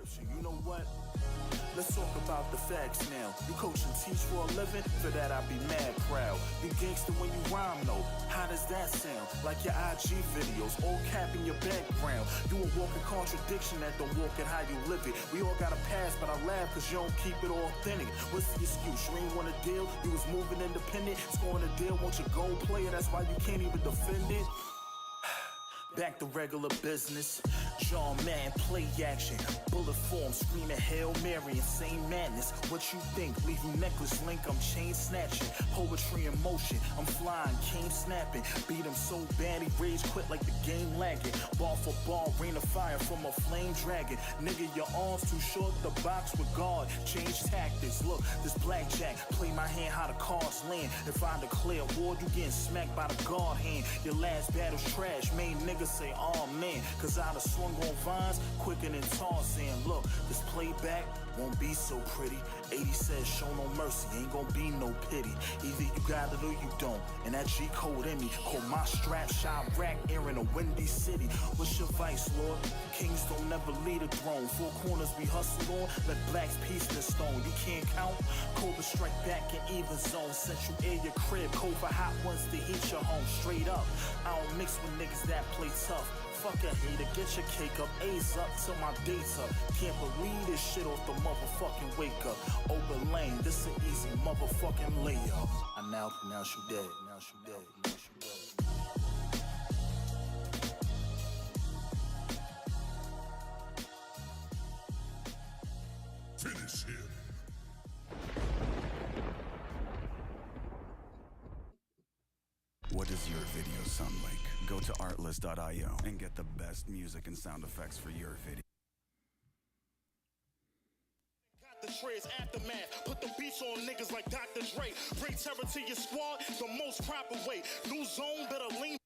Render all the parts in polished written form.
description. You know what? Let's talk about the facts now. You coach and teach for a living? For that I be mad proud. You gangster when you rhyme though. How does that sound? Like your IG videos, all cap in your background. You a walking contradiction that don't walk it how you live it. We all got a past, but I laugh cause you don't keep it authentic. What's the excuse? You ain't want a deal? You was moving independent, scoring a deal, want your goal player, that's why you can't even defend it. Back to regular business. John Man, play action. Bullet form, screaming Hail Mary, insane madness. What you think? Leave you necklace link, I'm chain snatching. Poetry in motion, I'm flying, cane snapping. Beat him so bad he rage quit like the game lagging. Ball for ball, rain of fire from a flame dragon. Nigga, your arms too short, the box with guard. Change tactics, look, this blackjack. Play my hand how the cards land. If I declare war, you getting smacked by the guard hand. Your last battle's trash, main nigga say, oh man, cause I done swung on vines quicker than Tarzan. Look, this playback won't be so pretty. 80 says show no mercy, ain't gon' be no pity. Either you got it or you don't, and that G code in me. Call my strap, Chirac, air in a windy city. What's your vice, Lord? Kings don't never lead a throne. Four corners we hustle on, let blacks piece the stone. You can't count? Cobra strike back in even zone. Central air your crib, Cobra hot ones to heat your home. Straight up, I don't mix with niggas that play tough. Fuck a hater, get your cake up, A's up till my date's up. Can't believe this shit off the motherfucking wake up. Open lane, this an easy motherfucking layup. I now pronounce you dead, pronounce you dead, pronounce you dead. Finish him. What does your video sound like? Go to artlist.io and get the best music and sound effects for your video. Got the shreds, aftermath. Put the beats on niggas like Dr. Dre. Bring terror to your squad the most proper way. New zone, better lean.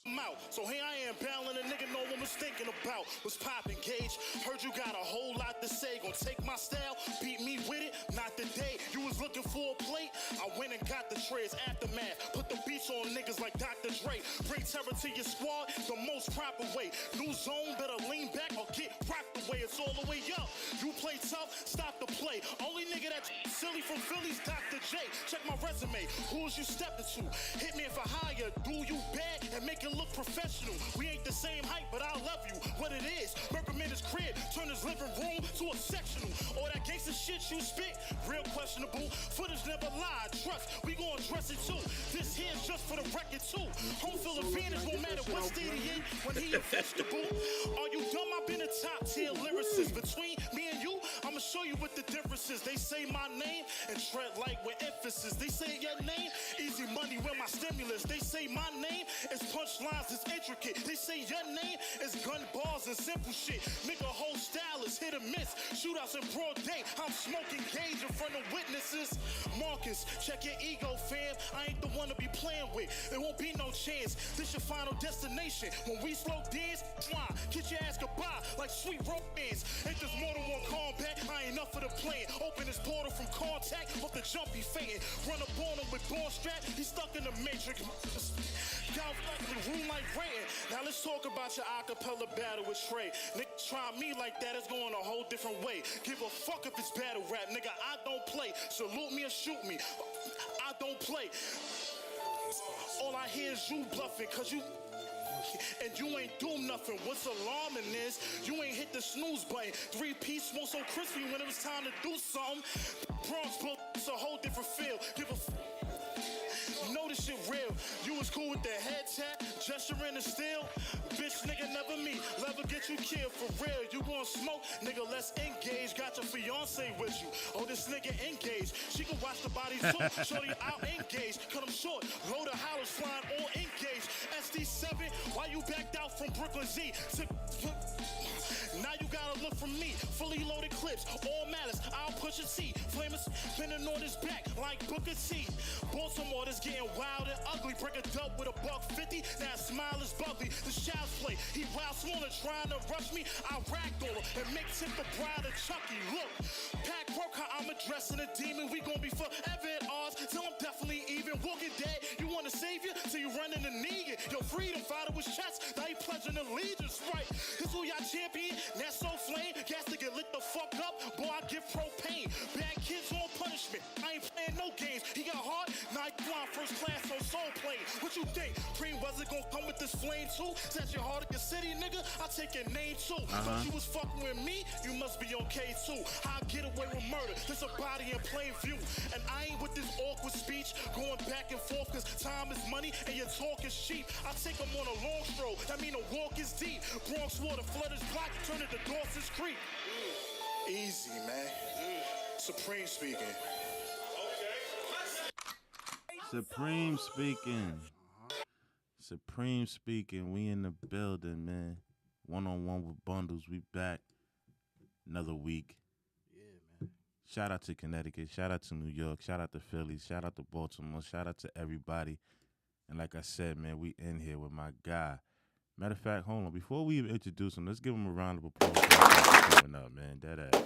I'm out. So here I am, battling a nigga no one was thinking about. Was popping, Gage. Heard you got a whole lot to say. Gonna take my style, beat me with it. Not the day you was looking for a plate. I went and got the shreds, aftermath. Put the beats on niggas like Dr. Dre. Bring terror to your squad the most proper way. New zone, better lean back or get rocked away. It's all the way up. You play tough, stop the play. Only nigga that's silly from Philly's Dr. J. Check my resume. Who's you stepping to? Hit me if I hire. Do you bad and make it look professional. We ain't the same height, but I love you. What it is, Burger in his crib, turn his living room to a sectional. All that gangsta shit you spit, real questionable. Footage never lied. Trust, we gon' address it too. This here's just for the record too. Home field advantage won't matter what state he in when he a vegetable. Are you dumb? I've been a top tier lyricist. Between me and you, I'ma show you what the difference is. They say my name and tread light with emphasis. They say your name, easy money with my stimulus. They say my name is punchlines, is intricate. They say your name is gun bars and simple shit. Nigga, whole style is hit or miss. Shootouts in broad day. I'm smoking Gage in front of witnesses. Marcus, check your ego, fam. I ain't the one to be playing with. There won't be no chance. This your final destination. When we slow dance, get your ass goodbye like sweet romance. Ain't this more than one combat? I ain't enough for the plan. Open his portal from contact, but the jump he fainting. Run up on him with ball strap. He's stuck in the matrix. Y'all fucking room like rain. Now let's talk about your acapella battle with Trey. Nigga, try me like that, it's going a whole different way. Give a fuck if it's battle rap, nigga. I don't play. Salute me or shoot me. I don't play. All I hear is you bluffing, cause you and you ain't do nothing. What's alarming is you ain't hit the snooze button. 3-piece smoke so crispy when it was time to do something. Bronx, but it's a whole different feel. Give a you know this shit real. You was cool with the head tap, gesture in the steel. Bitch, nigga, never me. Never get you killed for real. You gon' smoke, nigga, let's engage. Got your fiance with you. Oh, this nigga engaged. She can watch the body too. Shorty out engaged. Cut him short. Load of hollers flying all engaged. SD7, why you backed out from Brooklyn Z? Now you gotta look from me. Fully loaded clips, all malice. I'll push a T. Flamers spinning on his back like Booker T. Baltimore is getting wild and ugly. Break a dope with $150. Now smile is bubbly. The child's play. He wild smaller trying to rush me. I ragdoll her and make Tip the bride of Chucky. Look, pack work how I'm addressing a demon. We gon' be forever at odds till I'm definitely even. Walking dead. You wanna a savior till you run in the knee. Your freedom fighter was chest, now he pledging allegiance, right? This who y'all champion, that's so flame. Gas to get lit the fuck up, boy, I give propane. Bad kids on punishment, I ain't playing no games. He got heart, now he flying first class on soul plane. What you think? Cream wasn't gonna come with this flame too? Set your heart in your city, nigga, I take your name too. Thought you was fucking with me, you must be okay too. How I get away with murder, there's a body in plain view. And I ain't with this awkward speech, going back and forth, cause time is money and your talk is cheap. I take them on a long stroll, that mean a walk is deep. Bronx water, flood is black, turn it to Dawson's Creek. Easy, man. Supreme speaking. Supreme speaking. Supreme speaking. We in the building, man. One-on-one with Bundles. We back. Another week. Yeah, man. Shout out to Connecticut. Shout out to New York. Shout out to Philly. Shout out to Baltimore. Shout out to everybody. And like I said, man, we in here with my guy. Matter of fact, hold on. Before we even introduce him, let's give him a round of applause. Coming up, man. That ass. I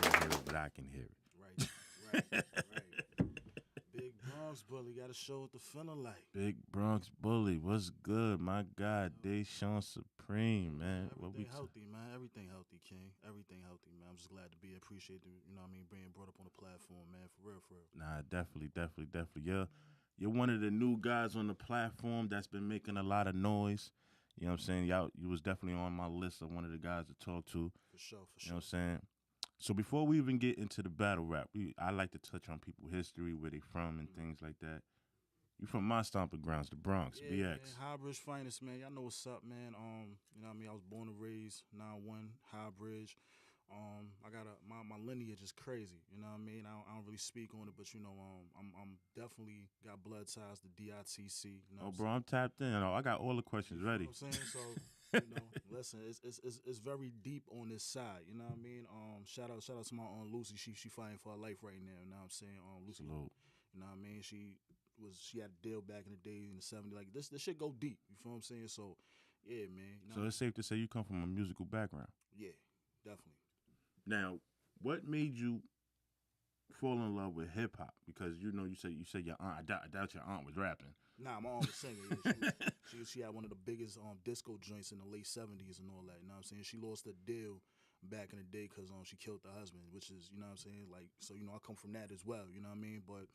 can't hear it, but I can hear it. Right. Big Bronx bully, gotta show what the feeling like. Big Bronx bully, what's good, my guy, DeShawn Surpreme, man. Everything healthy, man. Everything healthy, King. Everything healthy, man. I'm just glad to be appreciated. You know what I mean, being brought up on the platform, man. For real. Nah, definitely. You're one of the new guys on the platform that's been making a lot of noise. You know what I'm saying? You was definitely on my list of one of the guys to talk to. For sure. You know what I'm saying? So before we even get into the battle rap, I like to touch on people's history, where they from, and things like that. You from my stomping grounds, the Bronx, yeah, BX. Man, Highbridge finest, man. Y'all know what's up, man. You know what I mean? I was born and raised 9-1 Highbridge. I got my lineage is crazy. You know what I mean? I don't really speak on it, but you know, I'm definitely got blood ties to DITC. You know bro, I'm tapped in. I got all the questions ready. You know what I'm saying? So, you know, listen, it's very deep on this side. You know what I mean? Shout out to my aunt Lucy. She fighting for her life right now. You know what I'm saying? Lucy. Salute. You know what I mean? She had a deal back in the day in the 70s. Like this shit go deep. You feel what I'm saying? So, yeah, man. You know So it's safe to say you come from a musical background. Yeah, definitely. Now, what made you fall in love with hip hop? Because you said your aunt. I doubt your aunt was rapping. Nah, my aunt was singing. Yeah, she had one of the biggest disco joints in the late 70s and all that. You know what I'm saying? She lost a deal back in the day because she killed her husband, which is, you know what I'm saying? Like, so, you know, I come from that as well. You know what I mean? But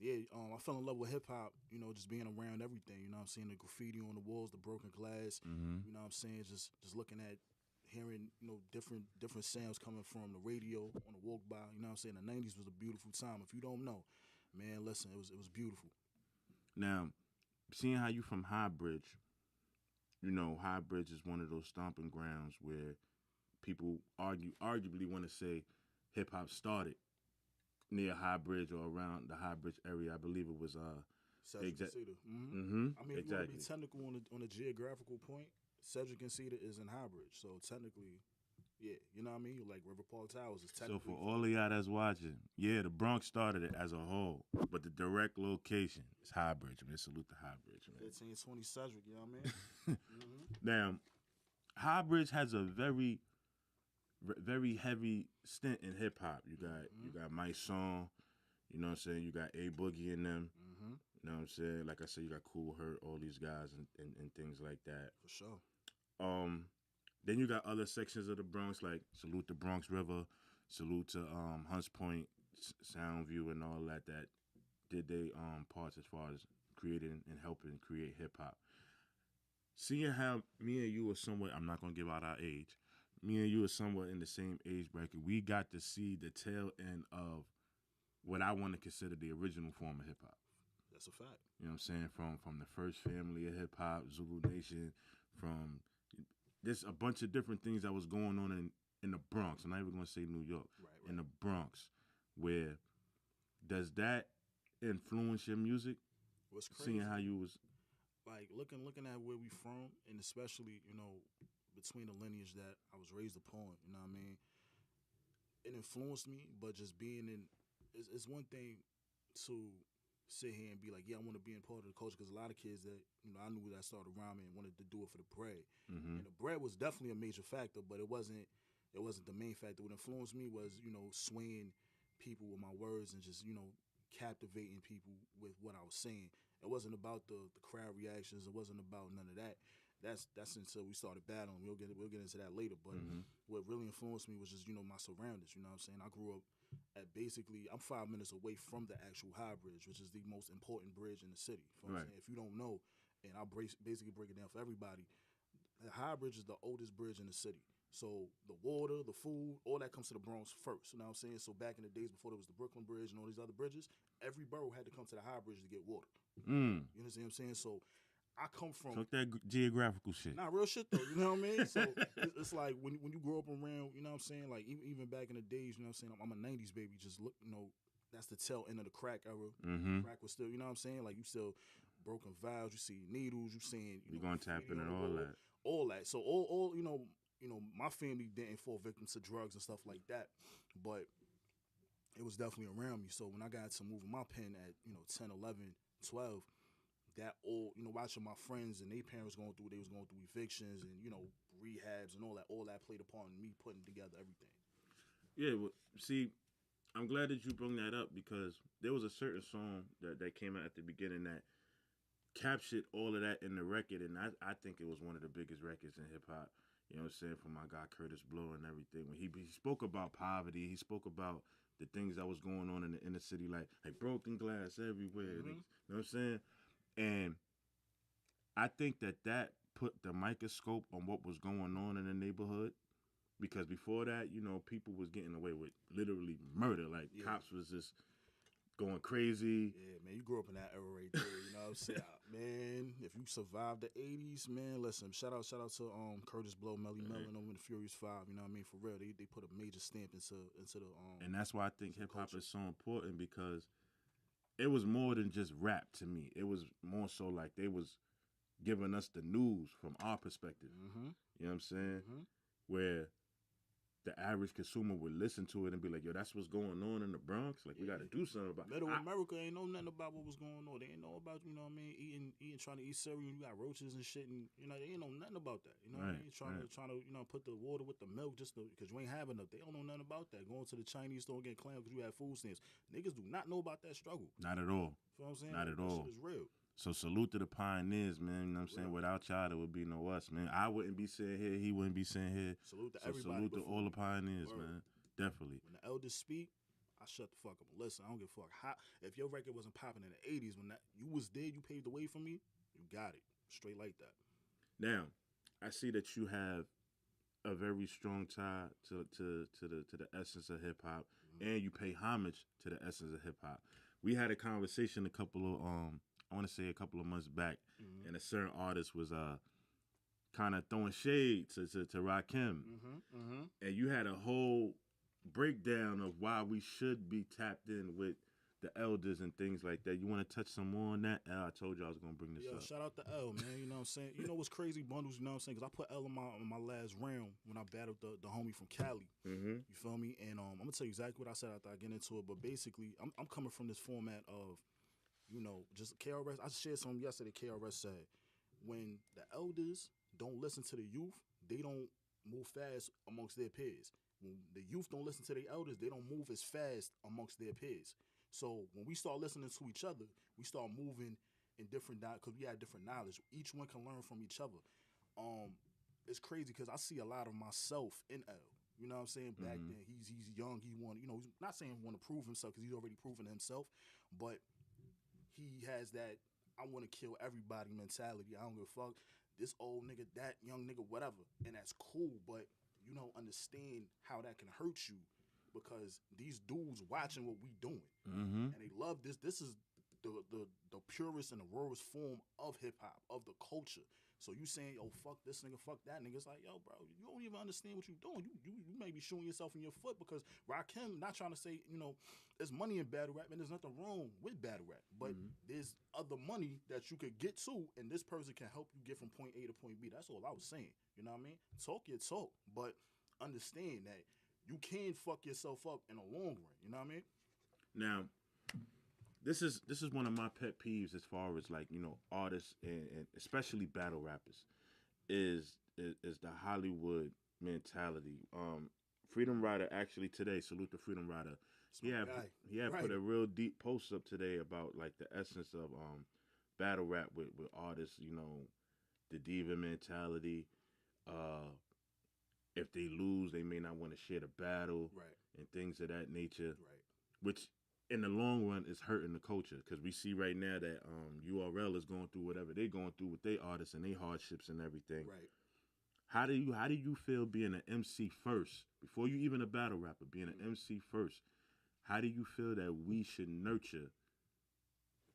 yeah, I fell in love with hip hop. You know, just being around everything. You know what I'm saying? The graffiti on the walls, the broken glass. You know what I'm saying? Just looking at. Hearing, you know, different sounds coming from the radio on the walk by. You know what I'm saying? The 90s was a beautiful time. If you don't know, man, listen, it was beautiful. Now, seeing how you from Highbridge, you know, Highbridge is one of those stomping grounds where people arguably want to say hip hop started near Highbridge or around the Highbridge area. I believe it was Cedric and Cedar. I mean, if you want to be technical on a geographical point, Cedric and Cedar is in Highbridge, so technically, yeah, you know what I mean? Like River Park Towers is technically. So for all of y'all that's watching, yeah, the Bronx started it as a whole, but the direct location is Highbridge. Man, salute to Highbridge, man. 1520 Cedric, you know what I mean? Now, Highbridge has a very, very heavy stint in hip hop. You got Mike Song, you know what I'm saying? You got A Boogie in them. You know what I'm saying? Like I said, you got Cool Herc, all these guys and things like that. For sure. Then you got other sections of the Bronx, like salute to Bronx River, salute to Hunts Point, Soundview, and all that did they parts as far as creating and helping create hip hop. Seeing how me and you are somewhat, I'm not gonna give out our age. Me and you are somewhat in the same age bracket. We got to see the tail end of what I want to consider the original form of hip hop. That's a fact. You know what I'm saying? From the first family of hip hop, Zulu Nation, from there's a bunch of different things that was going on in the Bronx. I'm not even gonna say New York. Right. In the Bronx. Where does that influence your music? What's crazy? Seeing how you was like looking at where we from, and especially, you know, between the lineage that I was raised upon, you know what I mean? It influenced me, but just being in it's one thing to sit here and be like, yeah, I want to be in part of the culture, because a lot of kids that, you know, I knew that started rhyming and wanted to do it for the bread. And the bread was definitely a major factor, but it wasn't the main factor. What influenced me was, you know, swaying people with my words and just, you know, captivating people with what I was saying. It wasn't about the crowd reactions. It wasn't about none of that. That's until we started battling. We'll get into that later. But what really influenced me was just my surroundings. You know what I'm saying? I grew up at basically I'm 5 minutes away from the actual High Bridge, which is the most important bridge in the city. You know what I'm saying? If you don't know, and I'll basically break it down for everybody, the High Bridge is the oldest bridge in the city. So the water, the food, all that comes to the Bronx first. You know what I'm saying? So back in the days before there was the Brooklyn Bridge and all these other bridges, every borough had to come to the High Bridge to get water. You understand what I'm saying? So I come from Talk that geographical shit. Nah, real shit though. You know what I mean? So it's like when you grow up around, you know what I'm saying? Like even back in the days, you know what I'm saying? I'm a '90s baby. Just look, that's the tail end of the crack era. Crack was still, you know what I'm saying? Like you still broken valves. You see needles. You seeing. You gonna tap into all that. All that. So all my family didn't fall victim to drugs and stuff like that, but it was definitely around me. So when I got to moving my pen at 10, 11, 12. That all watching my friends and their parents they was going through evictions and rehabs and all that played upon me putting together everything. Yeah, well, see, I'm glad that you brought that up because there was a certain song that came out at the beginning that captured all of that in the record, and I think it was one of the biggest records in hip hop. You know what I'm saying? From my guy Curtis Blow and everything. When he spoke about poverty, he spoke about the things that was going on in the inner city, like broken glass everywhere. You know what I'm saying? And I think that put the microscope on what was going on in the neighborhood because before that, people was getting away with literally murder. Like cops was just going crazy. Yeah, man, you grew up in that era right there. You know what I'm saying? Man, if you survived the 80s, man, listen, shout out to Curtis Blow, Melly Mellon over in the Furious 5. You know what I mean? For real, they put a major stamp into the And that's why I think hip hop is so important because it was more than just rap to me. It was more so like they was giving us the news from our perspective. You know what I'm saying? Where the average consumer would listen to it and be like, yo, that's what's going on in the Bronx. Like, we got to do something about it. Middle America ain't know nothing about what was going on. They ain't know about, you know what I mean, trying to eat cereal and you got roaches and shit. And, they ain't know nothing about that. You know what I mean? Trying to, put the water with the milk just because you ain't having enough. They don't know nothing about that. Going to the Chinese store and getting clowned because you have food stamps. Niggas do not know about that struggle. Not at all. You know what I'm saying? Not at all. That shit is real. So salute to the pioneers, man. You know what I'm saying? Without y'all, there would be no us, man. I wouldn't be sitting here. He wouldn't be sitting here. Salute to everybody. Salute to all the pioneers, man. Definitely. When the elders speak, I shut the fuck up and listen. I don't give a fuck. If your record wasn't popping in the 80s, when you was there, you paved the way for me, you got it. Straight like that. Now, I see that you have a very strong tie to the essence of hip hop, and you pay homage to the essence of hip hop. We had a conversation a couple of months back, and a certain artist was kind of throwing shade to Rakim, and you had a whole breakdown of why we should be tapped in with the elders and things like that. You want to touch some more on that? I told you I was gonna bring this up. Shout out to L, man. You know what I'm saying? You know what's crazy, Bundles? You know what I'm saying? Because I put L in my last round when I battled the homie from Cali. You feel me? And I'm gonna tell you exactly what I said after I get into it. But basically, I'm coming from this format of, just KRS. I shared something yesterday. KRS said, when the elders don't listen to the youth, they don't move fast amongst their peers. When the youth don't listen to their elders, they don't move as fast amongst their peers. So when we start listening to each other, we start moving in different because we have different knowledge. Each one can learn from each other. It's crazy because I see a lot of myself in L. You know what I'm saying? Back then, he's young. He want, he's not saying he want to prove himself because he's already proven himself, but he has that I want to kill everybody mentality. I don't give a fuck. This old nigga, that young nigga, whatever, and that's cool. But you don't understand how that can hurt you because these dudes watching what we doing, and they love this. This is the purest and the rawest form of hip hop, of the culture. So you saying, yo, fuck this nigga, fuck that nigga. It's like, yo, bro, you don't even understand what you're doing. You may be shooting yourself in your foot because Rakim, not trying to say, there's money in battle rap and there's nothing wrong with battle rap. But there's other money that you could get to and this person can help you get from point A to point B. That's all I was saying. You know what I mean? Talk your talk, but understand that you can fuck yourself up in the long run. You know what I mean? Now, this is one of my pet peeves as far as like artists and especially battle rappers is the Hollywood mentality. Freedom Rider actually today. Salute the Freedom Rider. It's He my had guy. he had Right. put a real deep post up today about like the essence of battle rap with artists. You know, the diva mentality. Uh, if they lose, they may not want to share the battle Right. and things of that nature, Right. which in the long run is hurting the culture because we see right now that URL is going through whatever they're going through with their artists and their hardships and everything. Right. How do you feel being an MC first before you even a battle rapper being an MC first? How do you feel that we should nurture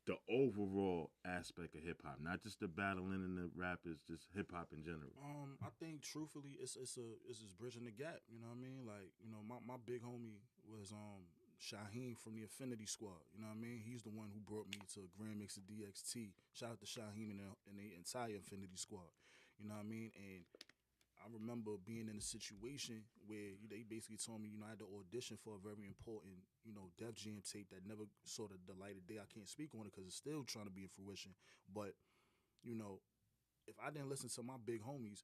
the overall aspect of hip hop, not just the battling and the rappers, just hip hop in general? I think truthfully, it's just bridging the gap. You know what I mean? Like, you know, my big homie was Shaheem from the Affinity Squad. You know what I mean? He's the one who brought me to Grand Mix of DXT. Shout out to Shaheem and the entire Affinity Squad. You know what I mean? And I remember being in a situation where they basically told me, you know, I had to audition for a very important, you know, Def Jam tape that never saw the light of day. I can't speak on it because it's still trying to be in fruition. But, you know, if I didn't listen to my big homies,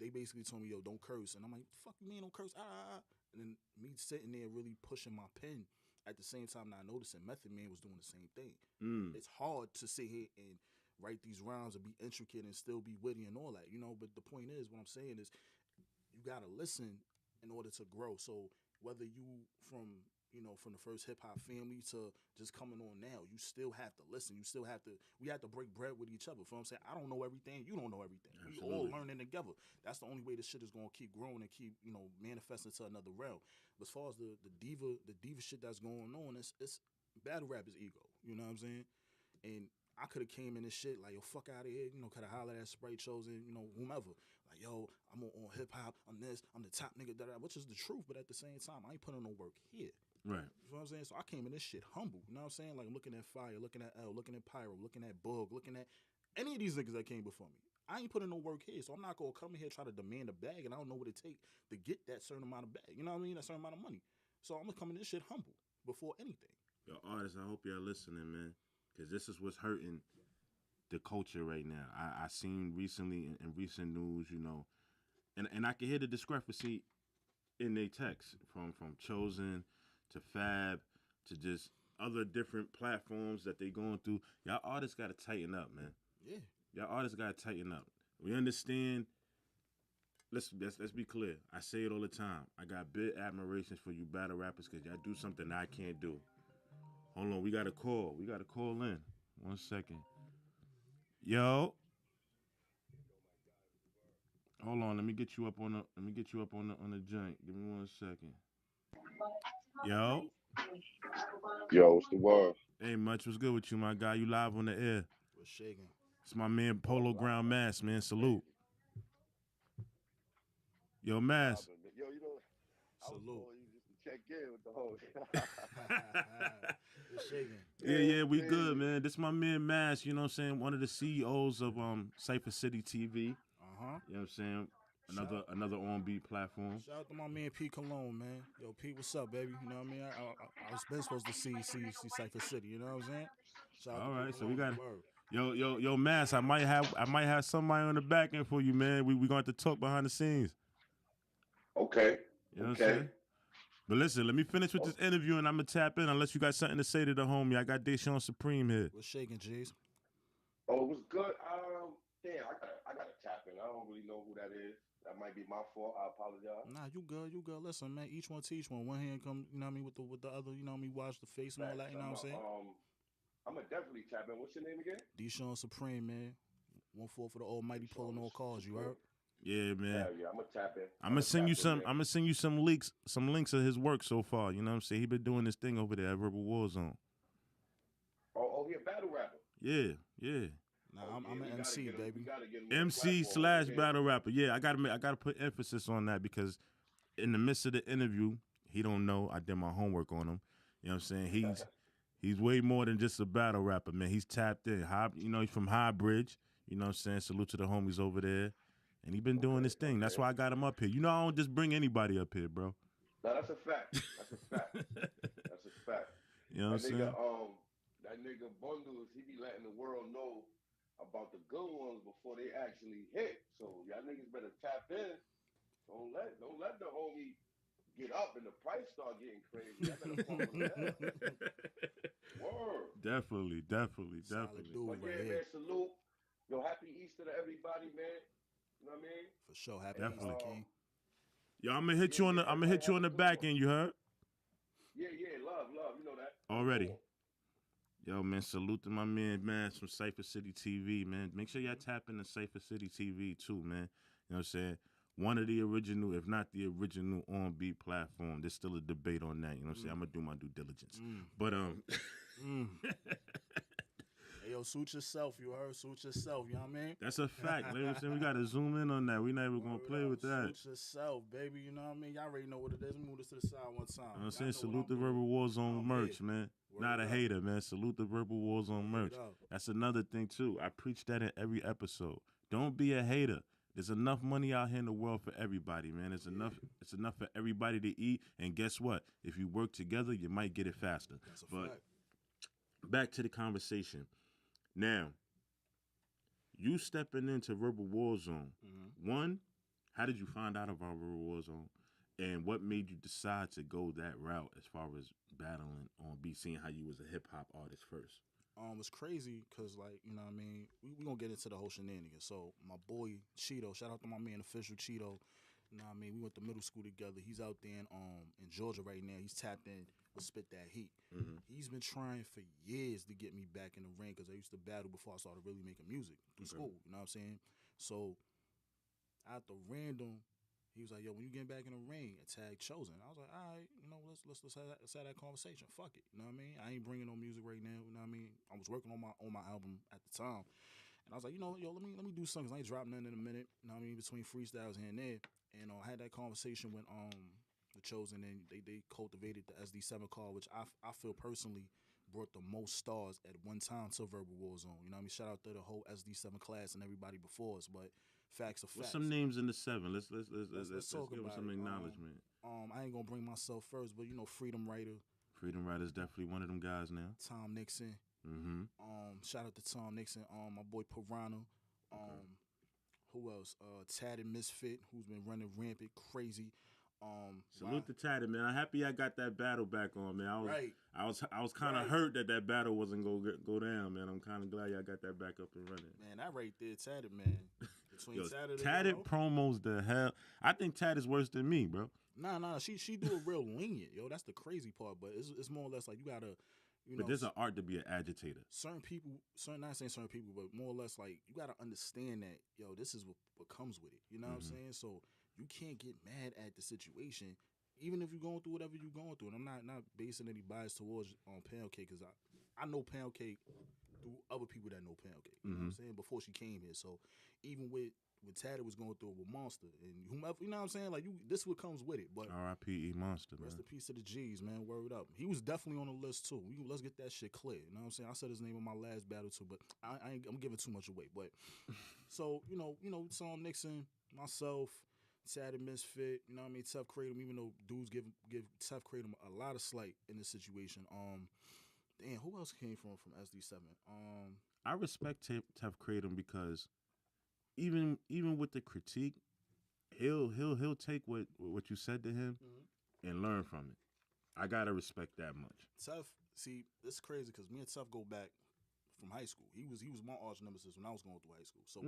they basically told me, yo, don't curse. And I'm like, fuck you mean, don't curse. And then me sitting there really pushing my pen at the same time not noticing Method Man was doing the same thing. It's hard to sit here and write these rhymes and be intricate and still be witty and all that, you know. But the point is, what I'm saying is, you gotta listen in order to grow. So whether you from from the first hip hop family to just coming on now, you still have to listen. You still have to. We have to break bread with each other. For what I'm saying, I don't know everything. You don't know everything. We all Absolutely. learning together. That's the only way this shit is gonna keep growing and keep manifesting to another realm. But as far as the diva shit that's going on, it's battle rap is ego. You know what I'm saying? And I could have came in this shit like, yo, fuck out of here, could have hollered at Sprite Chosen, whomever. Like, yo, I'm on hip hop, I'm this, I'm the top nigga, which is the truth, but at the same time, I ain't putting no work here. Right. You know what I'm saying? So I came in this shit humble. You know what I'm saying? Like, I'm looking at Fire, looking at L, looking at Pyro, looking at Bug, looking at any of these niggas that came before me. I ain't putting no work here, so I'm not gonna come in here try to demand a bag, and I don't know what it take to get that certain amount of bag. You know what I mean? That certain amount of money. So I'm gonna come in this shit humble before anything. Yo, artists, I hope y'all listening, man, because this is what's hurting the culture right now. I seen recently in recent news, and I can hear the discrepancy in their text from Chosen to Fab to just other different platforms that they going through. Y'all artists got to tighten up, man. Yeah. Y'all artists got to tighten up. We understand. Let's be clear. I say it all the time. I got big admiration for you battle rappers because y'all do something I can't do. Hold on, we got a call. We got a call in. 1 second. Yo. Hold on, let me get you up on the joint. Give me 1 second. Yo. Yo, what's the word? Hey, much was good with you, my guy. You live on the air. We're shaking. It's my man Polo Ground Mass, man. Salute. Yo, Mass. Yo, I was Salute. calling you just to check in with the whole. We're shaking. Yeah, we good, man. This my man Mass, you know what I'm saying? One of the CEOs of Cypher City TV. You know what I'm saying? Another on-beat platform. Shout out to my man Pete Cologne, man. Yo, Pete, what's up, baby? You know what I mean? I was been supposed to see Cypher City. You know what I'm saying? Shout out All to right, Pete so we Cologne, got word. yo, Mass. I might have somebody on the back end for you, man. We going to talk behind the scenes. Okay. You know what I'm saying? But listen, let me finish with this interview and I'm gonna tap in unless you got something to say to the homie. I got DeShawn Surpreme here. We're shaking, G's. Oh, it was good. Damn, I gotta tap in. I don't really know who that is. That might be my fault. I apologize. Nah, you good. Listen, man, each one teach one. One hand come, you know what I mean, with the other, you know what I mean, wash the face and all that, you know what I'm saying? I'm gonna definitely tap in. What's your name again? DeShawn Surpreme, man. 1-4 for the almighty pulling all calls, you heard? Yeah, man. Hell yeah, I'm gonna tap in. I'm gonna send you some links of his work so far. You know what I'm saying? He been doing this thing over there at Rebel Warzone. Oh, he a battle rapper. Yeah. Nah, I'm an MC, baby. MC/battle rapper. Yeah, I gotta put emphasis on that because in the midst of the interview, he don't know I did my homework on him. You know what I'm saying? He's way more than just a battle rapper, man. He's tapped in. He's from High Bridge. You know what I'm saying? Salute to the homies over there. And he been doing this thing. That's why I got him up here. You know, I don't just bring anybody up here, bro. No, that's a fact. That's a fact. You know what I'm saying? That nigga Bundles, he be letting the world know about the good ones before they actually hit. So y'all niggas better tap in. Don't let the homie get up and the price start getting crazy, I better fuck with that. Word. Definitely. Solid dude But right yeah, here. man, salute. Yo, happy Easter to everybody, man. You know what I mean? For sure. Happy And Easter, King. Yo, I'm gonna hit you on the. I'm gonna everybody hit you have on a the good back one. end. You heard? Love, you know that. Already. Yo, man, salute to my man, from Cypher City TV, man. Make sure y'all tap into Cypher City TV too, man. You know what I'm saying? One of the original, if not the original on beat platform. There's still a debate on that. You know what I'm saying? I'm gonna do my due diligence. But Hey, yo, suit yourself. You heard? Suit yourself. You know what I mean? that's a fact. You know what I'm saying? We gotta zoom in on that. We not even gonna play with that. Suit yourself, baby. You know what I mean? Y'all already know what it is. Move this to the side one time. You know what I'm Y'all saying? know Salute what the I'm doing. Verbal Warzone I'm merch, here. man. Word Not a up. hater, man. Salute the Verbal Warzone merch. up. That's another thing too. I preach that in every episode. Don't be a hater. There's enough money out here in the world for everybody, man. It's enough for everybody to eat. And guess what? If you work together, you might get it faster. That's a But fact. back to the conversation. Now, you stepping into Verbal Warzone. One, how did you find out about Verbal Warzone? And what made you decide to go that route as far as battling on beat, seeing how you was a hip hop artist first? It's crazy because, like, you know what I mean? We going to get into the whole shenanigans. So, my boy, Cheeto, shout out to my man, Official Cheeto. You know what I mean? We went to middle school together. He's out there in Georgia right now. He's tapped in with Spit That Heat. He's been trying for years to get me back in the ring because I used to battle before I started really making music through school. You know what I'm saying? So, out the random, he was like, "Yo, when you get back in the ring," and tag Chosen. I was like, "All right, you know, let's have that conversation. Fuck it, you know what I mean? I ain't bringing no music right now. You know what I mean? I was working on my album at the time, and I was like, you know, yo, let me do something. 'Cause I ain't dropping nothing in a minute. You know what I mean? Between freestyles here and there, and I had that conversation with the Chosen, and they cultivated the SD7 card, which I feel personally brought the most stars at one time to Verbal Warzone. You know what I mean? Shout out to the whole SD7 class and everybody before us, but facts are facts. What's some names in the 7? Let's Let's talk give them about some it. acknowledgement. I ain't gonna bring myself first, but you know, Freedom Writer, Freedom Rider's definitely one of them guys now. Tom Nixon. Mm-hmm. Shout out to Tom Nixon. My boy Piranha. Who else? Tatted Misfit, who's been running rampant, crazy. Salute to Tatted, man. I'm happy I got that battle back on, man. Right. I was kind of hurt that battle wasn't go down, man. I'm kind of glad y'all got that back up and running. Man, that right there, Tatted, man. Between Yo, Tatted and Tatted Yellow. promos the hell. I think Tatted's worse than me, bro. Nah. She do it real lenient, yo. That's the crazy part. But it's more or less like you gotta, you know. But there's an art to be an agitator. Certain people, not saying certain people, but more or less like you gotta understand that, yo, this is what comes with it. You know what I'm saying? So you can't get mad at the situation, even if you're going through whatever you're going through. And I'm not basing any bias towards Pound Cake, because I know Pound Cake through other people that know Pound Cake. You know what I'm saying? Before she came here. So even with Tatted was going through it with Monster and whomever, you know what I'm saying? Like this what comes with it. But R.I.P. Monster, man. rest in peace to the G's, man. Word up. He was definitely on the list too. Let's get that shit clear. You know what I'm saying? I said his name in my last battle too, but I'm giving too much away. But so you know, Tom Nixon, myself, Tatted Misfit. You know what I mean? Tough Kratom. Even though dudes give Tough Kratom a lot of slight in this situation. Damn, who else came from SD7? I respect Tough Kratom because even with the critique, he'll take what you said to him and learn from it. I gotta respect that much. Tough, see, it's crazy because me and Tough go back from high school. He was my arch nemesis when I was going through high school. So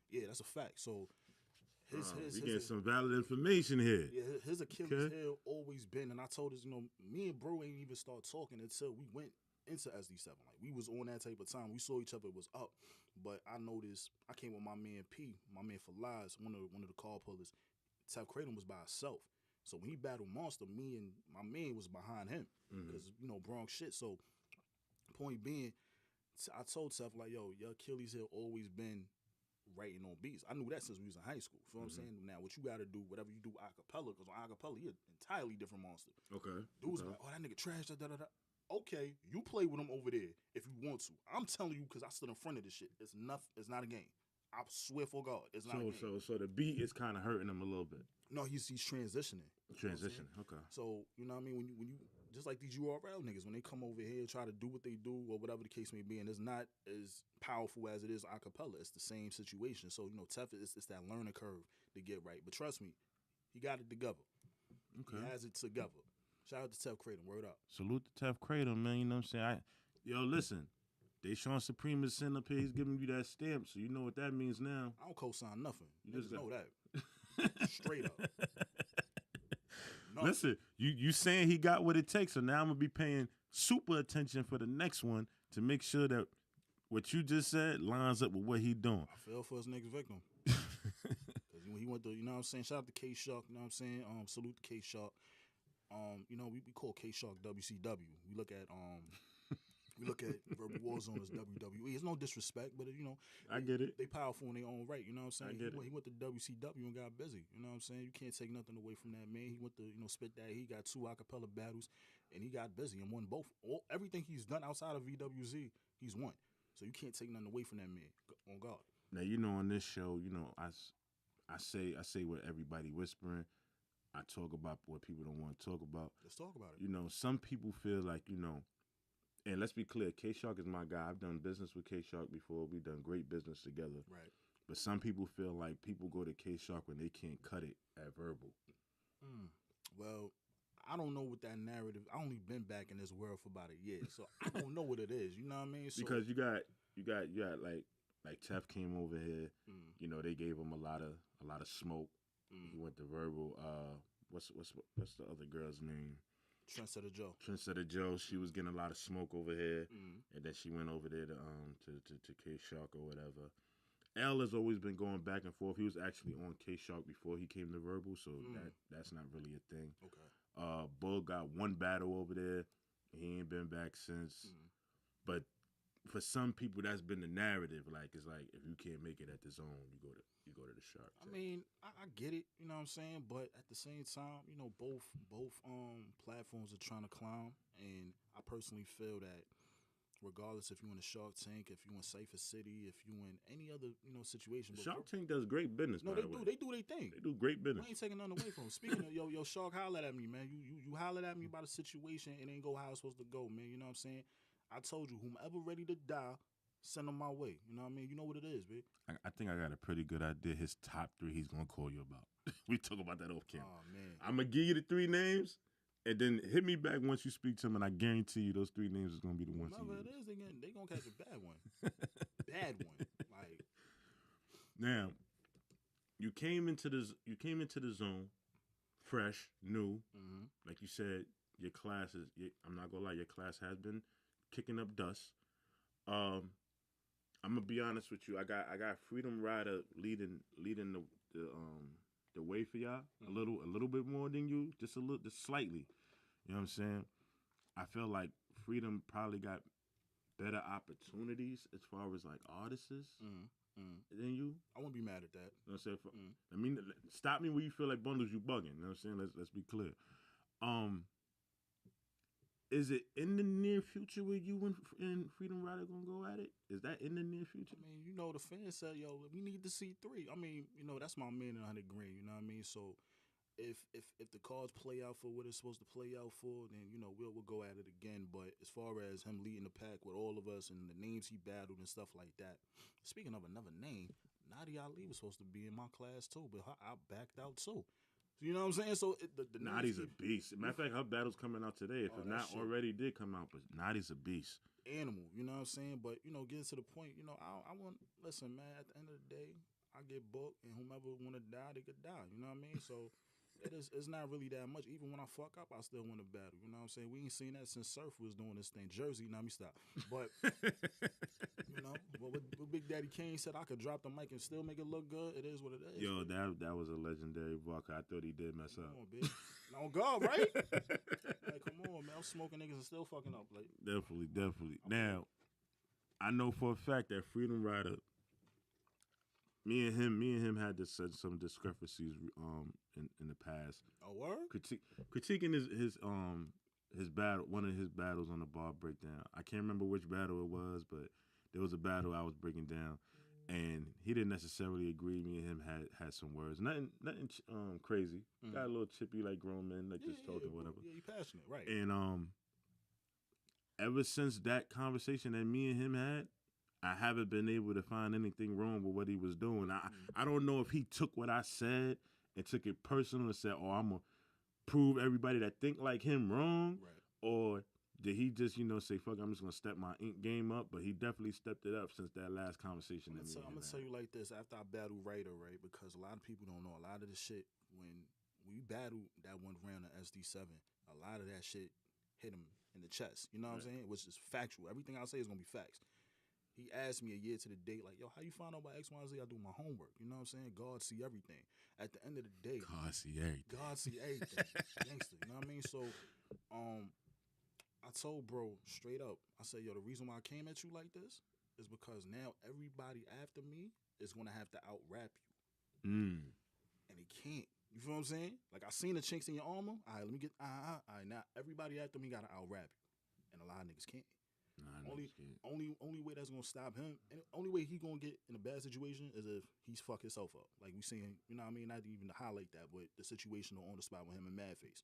yeah, that's a fact. So we getting some valid information here. Yeah, his Achilles heel always been, and I told us, you know, me and bro ain't even start talking until we went into SD7. Like we was on that type of time. We saw each other, it was up. But I noticed I came with my man P, my man for Lies, one of the call pullers. Tough Kratom was by himself. So when he battled Monster, me and my man was behind him because you know Bronx shit. So point being, I told Tough like, yo, your Achilles heel always been writing on beats. I knew that since we was in high school. You know what I'm saying? Now what you got to do, whatever you do acapella, because on acapella you're an entirely different monster. Okay. Dudes like, oh, that nigga trash. Da. Okay, you play with him over there if you want to. I'm telling you because I stood in front of this shit. It's not a game. I swear for God, it's not a game. So the beat is kind of hurting him a little bit. No, he's transitioning. Transition, okay. So you know what I mean? When you just like these URL niggas, when they come over here try to do what they do or whatever the case may be, and it's not as powerful as it is a cappella. It's the same situation. So you know, tough. It's that learning curve to get right. But trust me, he got it together. Okay. He has it together. Shout out to Tef Craden. Word up. Salute to Tef Cradle, man. You know what I'm saying? Yo, listen. DeShawn Surpreme is sitting up here. He's giving you that stamp, so you know what that means now. I don't co-sign nothing. You You just just know got- that. Straight up. No. Listen, you saying he got what it takes, so now I'm gonna be paying super attention for the next one to make sure that what you just said lines up with what he doing. I fell for his next victim. Because when he went to, you know what I'm saying? Shout out to K Shark, you know what I'm saying? Salute to K Shark. You know, we call K Shark WCW. We look at Verbal Warzone as WWE. It's no disrespect, but you know, I get it. They powerful in their own right. You know what I'm saying? I get it. He went to WCW and got busy. You know what I'm saying? You can't take nothing away from that man. He went to spit that. He got 2 acapella battles, and he got busy and won both. Everything he's done outside of VWZ, he's won. So you can't take nothing away from that man. On God. Now you know on this show, you know I say what everybody whispering. I talk about what people don't want to talk about. Let's talk about it. You know, some people feel like, you know, and let's be clear, K Shark is my guy. I've done business with K Shark before. We've done great business together. Right. But some people feel like people go to K Shark when they can't cut it at verbal. Well, I don't know what that narrative. I only been back in this world for about a year, so I don't know what it is. You know what I mean? So, Because you got like Tef came over here. You know, they gave him a lot of smoke. He went to verbal. What's the other girl's name? Trendsetter Joe. Trendsetter Joe. She was getting a lot of smoke over here, and then she went over there to K Shark or whatever. L has always been going back and forth. He was actually on K Shark before he came to verbal, so that's not really a thing. Okay. Bull got one battle over there. He ain't been back since. But for some people, that's been the narrative. Like it's like if you can't make it at the zone, you go to the Shark. I mean, I get it, you know what I'm saying, but at the same time, you know, both platforms are trying to clown, and I personally feel that regardless if you in a Shark Tank, if you in Cypher City, if you in any other situation, but Shark Tank does great business. no, by they the do, way. they do their thing. They do great business. We ain't taking nothing away from them. Speaking of yo Shark, hollered at me, man. You hollered at me about a situation, it ain't go how it's supposed to go, man. You know what I'm saying? I told you, whomever ready to die, send them my way. You know what I mean? You know what it is, babe. I think I got a pretty good idea. His top 3 he's gonna call you about. We talk about that off camera. Oh man. I'm gonna give you the 3 names, and then hit me back once you speak to him, and I guarantee you those 3 names is gonna be the ones. Whatever it is, they gonna catch a bad one. Bad one. Like Now, you came into the zone, fresh, new. Like you said, your class is. I'm not gonna lie, your class has been kicking up dust. I'm gonna be honest with you. I got Freedom Rider leading the way for y'all a little bit more than you, just slightly. You know what I'm saying? I feel like Freedom probably got better opportunities as far as like artists than you. I won't be mad at that. You know what I'm saying? I mean, stop me when you feel like bundles you bugging. You know what I'm saying? Let's be clear. Is it in the near future where you and Freedom Rider gonna go at it? Is that in the near future? I mean, you know, the fans said, yo, we need to see 3. I mean, you know, that's my man in 100 grand, you know what I mean? So if the cards play out for what it's supposed to play out for, then, you know, we'll go at it again. But as far as him leading the pack with all of us and the names he battled and stuff like that, speaking of another name, Nadia Ali was supposed to be in my class too, but I backed out too. You know what I'm saying? So the Nadi's a beast. Matter of fact, her battle's coming out today. If it not shit. already did come out, but Nadi's a beast. Animal, you know what I'm saying? But, you know, getting to the point, you know, I want, listen, man, at the end of the day, I get booked, and whomever want to die, they could die. You know what I mean? So it's not really that much. Even when I fuck up, I still want to battle. You know what I'm saying? We ain't seen that since Surf was doing this thing. Jersey, now me stop. But, you know, what Big Daddy Kane said, I could drop the mic and still make it look good. It is what it is. Yo, that was a legendary buck. I thought he did mess up. Come on, bitch. On God, right? Like, come on, man. I'm smoking niggas and still fucking up. Like, Definitely. Now, I know for a fact that Freedom Rider, me and him had some discrepancies in the past. a word? Critiquing his battle, one of his battles on the bar breakdown. I can't remember which battle it was, but there was a battle I was breaking down, and he didn't necessarily agree. Me and him had some words, nothing crazy. Got a little chippy like grown men, like just talking whatever. Yeah, you passionate, right? And ever since that conversation that me and him had, I haven't been able to find anything wrong with what he was doing. I don't know if he took what I said and took it personal and said, "Oh, prove everybody that think like him wrong, Right. or did he just say fuck? I'm just gonna step my ink game up. But he definitely stepped it up since that last conversation. I'm gonna tell you like this. After I battled Raider, right? Because a lot of people don't know a lot of the shit when we battled that one round of SD7. A lot of that shit hit him in the chest. You know what I'm saying? Which is factual. Everything I say is gonna be facts. He asked me a year to the date, like, yo, how you find out about X, Y, and Z? I do my homework. You know what I'm saying? God see everything. At the end of the day, God see everything. God see everything. Gangster. You know what I mean? So, I told bro straight up, I said, yo, the reason why I came at you like this is because now everybody after me is gonna have to out rap you. And they can't. You feel what I'm saying? Like, I seen the chinks in your armor. All right, let me get, all right, now everybody after me gotta out rap you. And a lot of niggas can't. Only way that's gonna stop him, and the only way he gonna get in a bad situation is if he's fuck himself up. Like we seen, you know what I mean? Not even to highlight that, but the situation on the spot with him and Madface.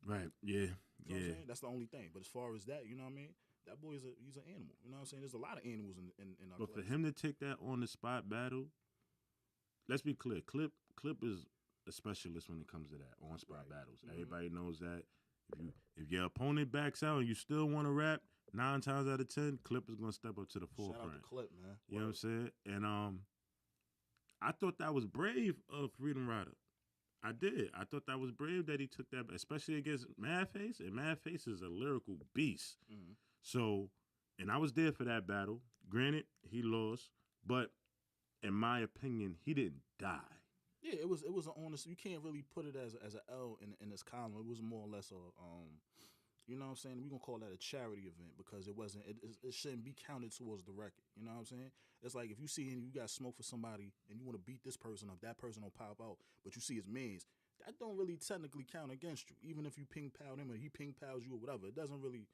Right. Yeah. You know what I'm saying? That's the only thing. But as far as that, you know what I mean? That boy he's an animal. You know what I'm saying? There's a lot of animals in our But for class. him to take that on the spot battle, let's be clear. Clip is a specialist when it comes to that on spot battles. Everybody knows that. If your opponent backs out and you still want to rap, 9 times out of 10, Clip is gonna step up to the forefront. Shout out to Clip, man. You know what I'm saying? And I thought that was brave of Freedom Rider. I did. I thought that was brave that he took that, especially against Madface. And Madface is a lyrical beast. Mm-hmm. So, and I was there for that battle. Granted, he lost, but in my opinion, he didn't die. Yeah, it was an honest. You can't really put it as an L in this column. It was more or less a you know what I'm saying? We're gonna call that a charity event because it shouldn't be counted towards the record. You know what I'm saying? It's like if you see and you got smoke for somebody and you want to beat this person up, that person will pop out, but you see his mans, that don't really technically count against you. Even if you ping pal him or he ping pals you or whatever, it doesn't really.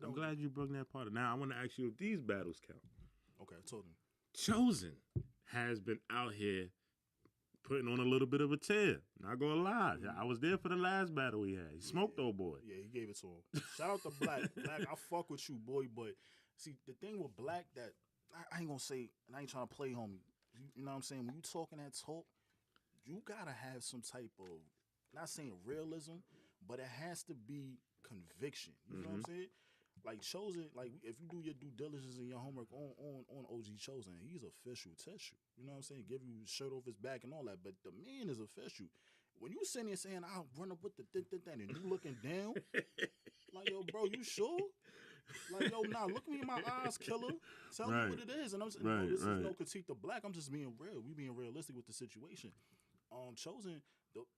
I'm glad you brought that part up. Now I want to ask you if these battles count. Okay, I told him. Chosen has been out here putting on a little bit of a tear. Not gonna lie. I was there for the last battle he had. He smoked old boy. Yeah, he gave it to him. Shout out to Black. Black, I fuck with you, boy. But see, the thing with Black that I ain't gonna say, and I ain't trying to play homie. You know what I'm saying? When you talking that talk, you gotta have some type of, not saying realism, but it has to be conviction. You know what I'm saying? Like Chosen, like if you do your due diligence and your homework on OG Chosen, he's official tissue. You know what I'm saying? Give you shirt off his back and all that. But the man is official. When you sitting there saying, I'll run up with the and you looking down, like, yo, bro, you sure? Like, yo, nah, look me in my eyes, killer. Tell me what it is. And I'm saying, no, this is no critique to Black. I'm just being real. We being realistic with the situation. Chosen,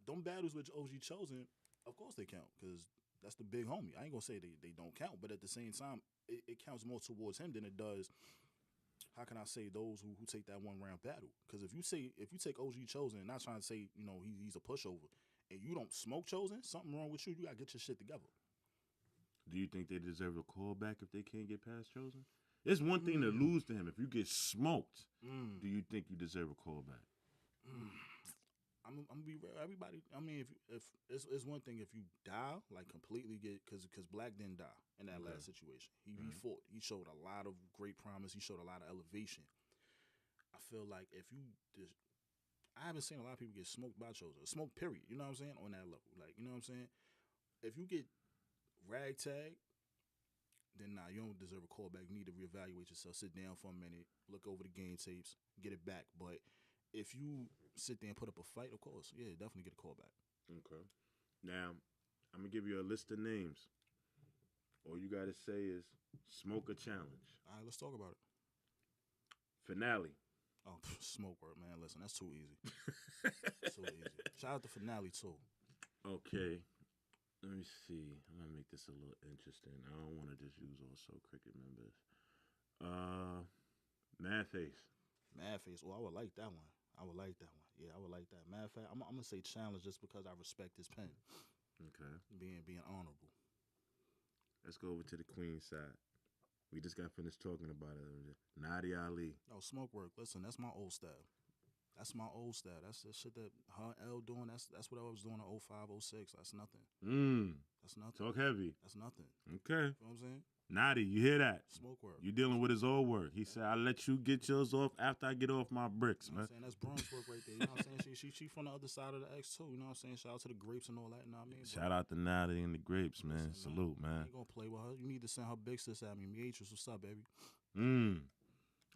them battles with OG Chosen, of course they count, because that's the big homie. I ain't gonna say they don't count, but at the same time, it counts more towards him than it does. How can I say those who take that one round battle? Because if you take OG Chosen, and not trying to say he's a pushover, and you don't smoke Chosen, something wrong with you. You gotta get your shit together. Do you think they deserve a callback if they can't get past Chosen? It's one thing to lose to him. If you get smoked, do you think you deserve a callback? I'm gonna be real. Everybody. I mean, if it's one thing if you die, like completely get because Black didn't die in that last situation. He fought. He showed a lot of great promise. He showed a lot of elevation. I feel like if you just, I haven't seen a lot of people get smoked by Chosen. Smoked, period. You know what I'm saying? On that level, like, you know what I'm saying? If you get ragtag, then nah, you don't deserve a callback. You need to reevaluate yourself. Sit down for a minute. Look over the game tapes. Get it back. But if you sit there and put up a fight, of course, yeah, definitely get a callback. Okay. Now, I'm going to give you a list of names. All you got to say is smoke a challenge. All right, let's talk about it. Finale. Oh, smoke work, man. Listen, that's too easy. Too easy. Shout out to Finale, too. Okay. Let me see. I'm going to make this a little interesting. I don't want to just use also cricket members. Madface. Madface. Oh, I would like that one. Yeah, I would like that. Matter of fact, I'm going to say challenge just because I respect his pen. Okay. Being honorable. Let's go over to the Queen side. We just got finished talking about it. Nadia Ali. Oh, smoke work. Listen, that's my old style. That's my old style. That's the shit that her L doing. That's what I was doing in 05, 06. That's nothing. That's nothing. Talk heavy. That's nothing. Okay. You know what I'm saying? Naughty, you hear that? Smoke work. You dealing with his old work. He said, I'll let you get yours off after I get off my bricks, You know man. what I'm saying? That's Bronx work right there. You know what I'm saying? She from the other side of the X too. You know what I'm saying? Shout out to the grapes and all that. You know what I mean? Shout out to Naughty and the grapes, man. Listen, Salute, I man. ain't gonna play with her. You need to send her big sis at me. Beatrice, what's up, baby?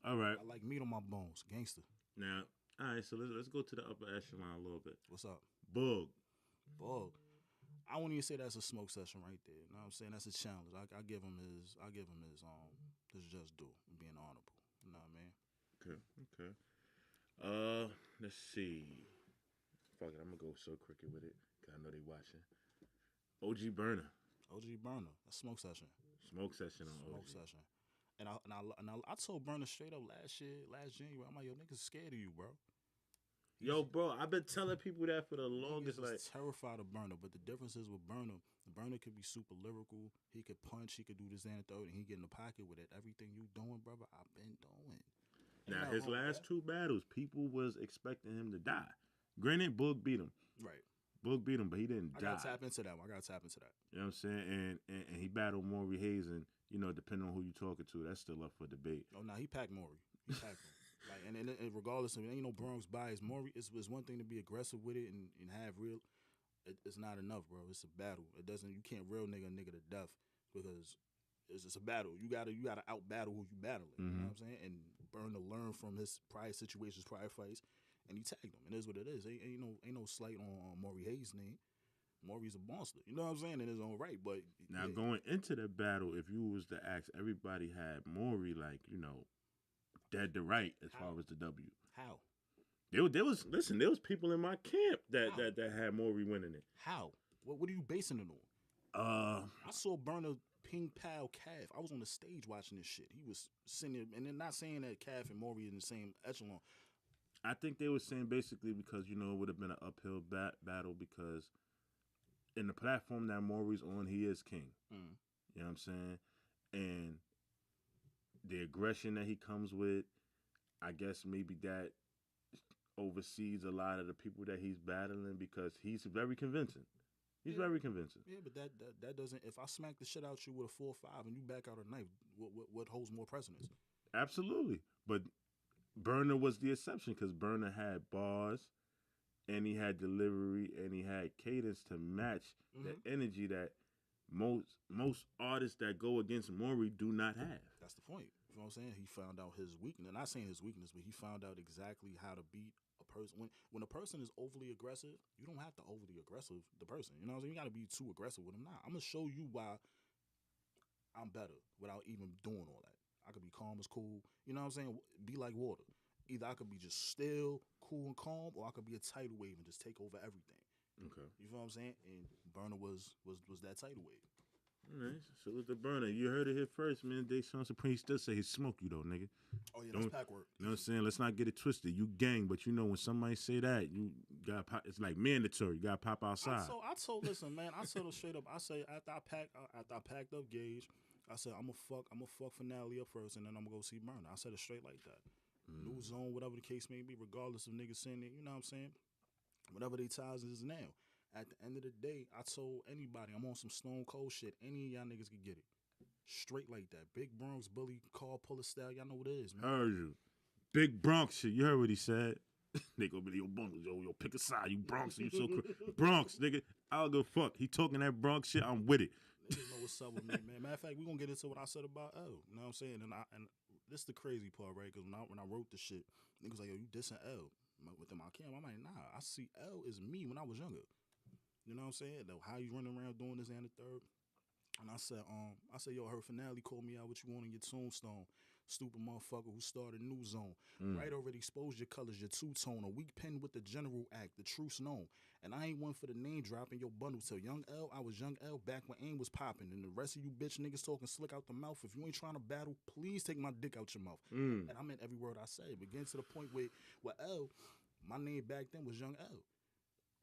All right. I like meat on my bones. Gangster. Now, all right, so let's go to the upper echelon a little bit. What's up? Bug. Bug. I wouldn't even say that's a smoke session right there. You know what I'm saying? That's a challenge. I give him his just due, being honorable. You know what I mean? Okay. Let's see. Fuck it, I'm gonna go so cricket with it, cause I know they watching. OG Burner. OG Burner. A smoke session. Smoke session on Smoke OG. session. And I told Burner straight up last January, I'm like, yo, niggas scared of you, bro. Yo, bro, I've been telling people that for the longest. Niggas Like, is terrified of Burner, but the difference is with Burner could be super lyrical. He could punch. He could do this and the third, and he get in the pocket with it. Everything you doing, brother, I've been doing. now Ain't his nothing wrong with last two battles, people was expecting him to die. Granted, Boog beat him. Right. Boog beat him, but he didn't I die. gotta tap into that one. I gotta tap into that. You know what I'm saying? And he battled Maury Hayes, and you know, depending on who you talking to, that's still up for debate. Oh, nah, he packed Maury. He packed him. Like, and regardless of it, ain't no Bronx bias. Maury, it's one thing to be aggressive with it and have real. It's not enough, bro. It's a battle. It doesn't. You can't real nigga to death because it's just a battle. You gotta out battle who you battling. You know what I'm saying? And Burner learn from his prior situations, prior fights, and he tagged him. It is what it is. Ain't no slight on Maury Hayes' name. Maury's a monster. You know what I'm saying? In his own right. But Now yeah. going into the battle, if you was to ask everybody, had Maury like dead to right as far as the W. How? There was people in my camp that How? that had Maury winning it. How? What are you basing it on? I saw Burner ping pow Calf. I was on the stage watching this shit. He was sitting there, and then not saying that Calf and Maury in the same echelon. I think they were saying basically because it would have been an uphill battle because in the platform that Maury's on, he is king. You know what I'm saying? And the aggression that he comes with, I guess maybe that oversees a lot of the people that he's battling because he's very convincing. He's very convincing. Yeah, but that doesn't. If I smack the shit out you with a 4-5 and you back out a knife, what holds more precedence? Absolutely. But Burner was the exception because Burner had bars and he had delivery and he had cadence to match the energy that most artists that go against Maury do not have. That's the point. You know what I'm saying? He found out his weakness. Not saying his weakness, but he found out exactly how to beat a person. When a person is overly aggressive, you don't have to overly aggressive the person. You know what I'm saying? You got to be too aggressive with him. Nah, I'm going to show you why I'm better without even doing all that. I could be calm as cool. You know what I'm saying? Be like water. Either I could be just still, cool and calm, or I could be a tidal wave and just take over everything. Okay. You feel what I'm saying? And Burner was that tidal wave. All right. Salute to Burner. You heard it here first, man. DeShawn Surpreme still say he smoke you, though, nigga. Oh, yeah, that's pack work. You know what I'm saying? Let's not get it twisted. You gang, but when somebody say that, you got pop. It's like mandatory. You got to pop outside. Listen, man. I told her straight up. I say after I packed up Gage, I said I'm gonna fuck Finale up first, and then I'm gonna go see Burner. I said it straight like that. New zone, whatever the case may be, regardless of niggas saying it. You know what I'm saying? Whatever they ties is now. At the end of the day, I told anybody I'm on some Stone Cold shit. Any of y'all niggas can get it. Straight like that. Big Bronx bully, car puller style. Y'all know what it is, man. Heard you. Big Bronx shit. You heard what he said. They gonna be your bundles, yo, pick a side. You Bronx, you so Bronx, nigga. I don't give a fuck. He talking that Bronx shit. I'm with it. Niggas know what's up with me, man. Matter of fact, we gonna get into what I said about L. You know what I'm saying? And this is the crazy part, right? Because when I wrote the shit, niggas like, yo, you dissing L within my camp. I'm like, nah. I see L is me when I was younger. You know what I'm saying? Though, how you running around doing this and the third. And I said, yo, her Finale called me out what you want in your tombstone. Stupid motherfucker who started New Zone. Right already exposed your colors, your two-tone. A weak pen with the general act, the truth's known. And I ain't one for the name dropping your bundle. Till Young L, I was Young L back when AIM was popping. And the rest of you bitch niggas talking slick out the mouth. If you ain't trying to battle, please take my dick out your mouth. And I meant every word I say. But getting to the point where L, my name back then was Young L.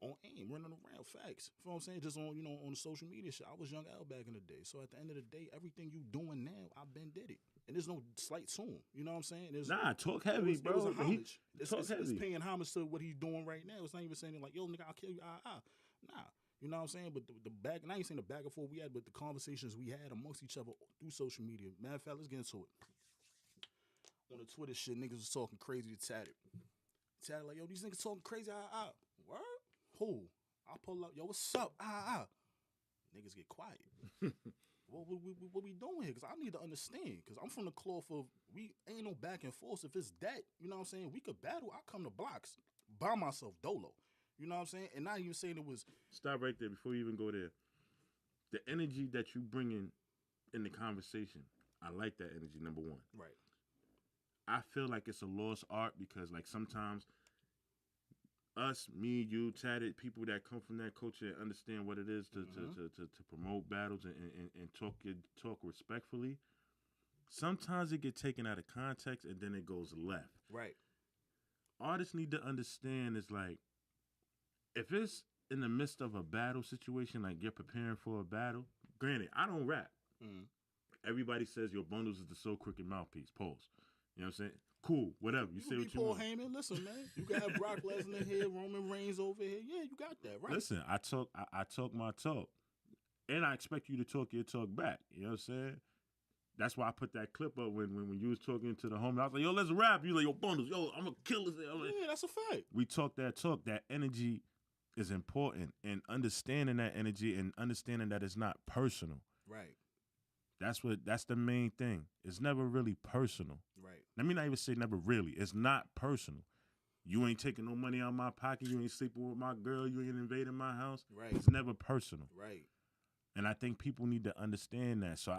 on AIM, running around, facts. You know what I'm saying? Just on, on the social media shit. I was Young L back in the day. So at the end of the day, everything you doing now, I've been did it. And there's no slight to him. You know what I'm saying? Talk heavy, it bro. was a homage. Talk heavy. It's paying homage to what he's doing right now. It's not even saying like, yo, nigga, I'll kill you. Nah. You know what I'm saying? But the back, and I ain't saying the back and forth we had, but the conversations we had amongst each other through social media. Matter of fact, let's get into it. On the Twitter shit, niggas was talking crazy to Tatted. Tatted like, yo, these niggas talking crazy. Word? Who? I pull up, yo, what's up? Niggas get quiet. What we doing here? Because I need to understand. Because I'm from the cloth of, we ain't no back and forth. If it's that, you know what I'm saying? We could battle. I come to blocks by myself, dolo. You know what I'm saying? And not even saying it was. Stop right there before you even go there. The energy that you bring in the conversation, I like that energy, number one. Right. I feel like it's a lost art because, like, sometimes us, me, you, Tatted, people that come from that culture and understand what it is to promote battles and talk respectfully. Sometimes it gets taken out of context and then it goes left. Right. Artists need to understand is like, if it's in the midst of a battle situation, like you're preparing for a battle, granted, I don't rap. Everybody says your bundles is the So Crooked mouthpiece. Pause. You know what I'm saying? Cool, whatever. You say what you Paul want. Heyman, listen, man. You got Brock Lesnar here, Roman Reigns over here. Yeah, you got that, right? Listen, I talk my talk. And I expect you to talk your talk back. You know what I'm saying? That's why I put that clip up when you was talking to the homie. I was like, yo, let's rap. You like, yo, bundles, yo, I'm going to kill this. Like, yeah, that's a fact. We talk. That energy is important. And understanding that energy and understanding that it's not personal. Right. That's the main thing. It's never really personal. Right. Let me not even say never really. It's not personal. You ain't taking no money out of my pocket. You ain't sleeping with my girl. You ain't invading my house. Right. It's never personal. Right. And I think people need to understand that. So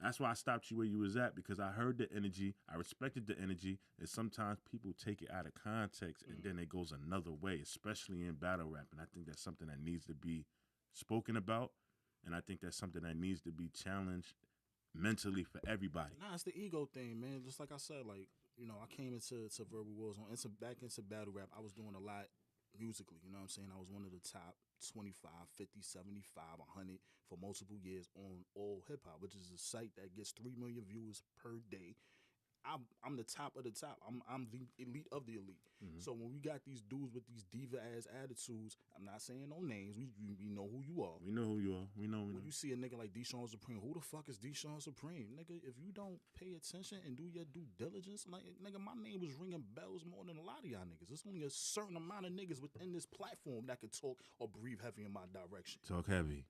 that's why I stopped you where you was at, because I heard the energy. I respected the energy. And sometimes people take it out of context and then it goes another way, especially in battle rap. And I think that's something that needs to be spoken about. And I think that's something that needs to be challenged mentally for everybody. Nah, it's the ego thing, man. Just like I said, like, I came into Verbal Wars back into battle rap. I was doing a lot musically, you know what I'm saying? I was one of the top 25, 50, 75, 100 for multiple years on All Hip Hop, which is a site that gets 3 million viewers per day. I'm the top of the top. I'm the elite of the elite. Mm-hmm. So when we got these dudes with these diva ass attitudes, I'm not saying no names. We know who you are. We know who you are. We know. When you see a nigga like DeShawn Surpreme, who the fuck is DeShawn Surpreme? Nigga, if you don't pay attention and do your due diligence, like, nigga, my name was ringing bells more than a lot of y'all niggas. There's only a certain amount of niggas within this platform that can talk or breathe heavy in my direction. Talk heavy.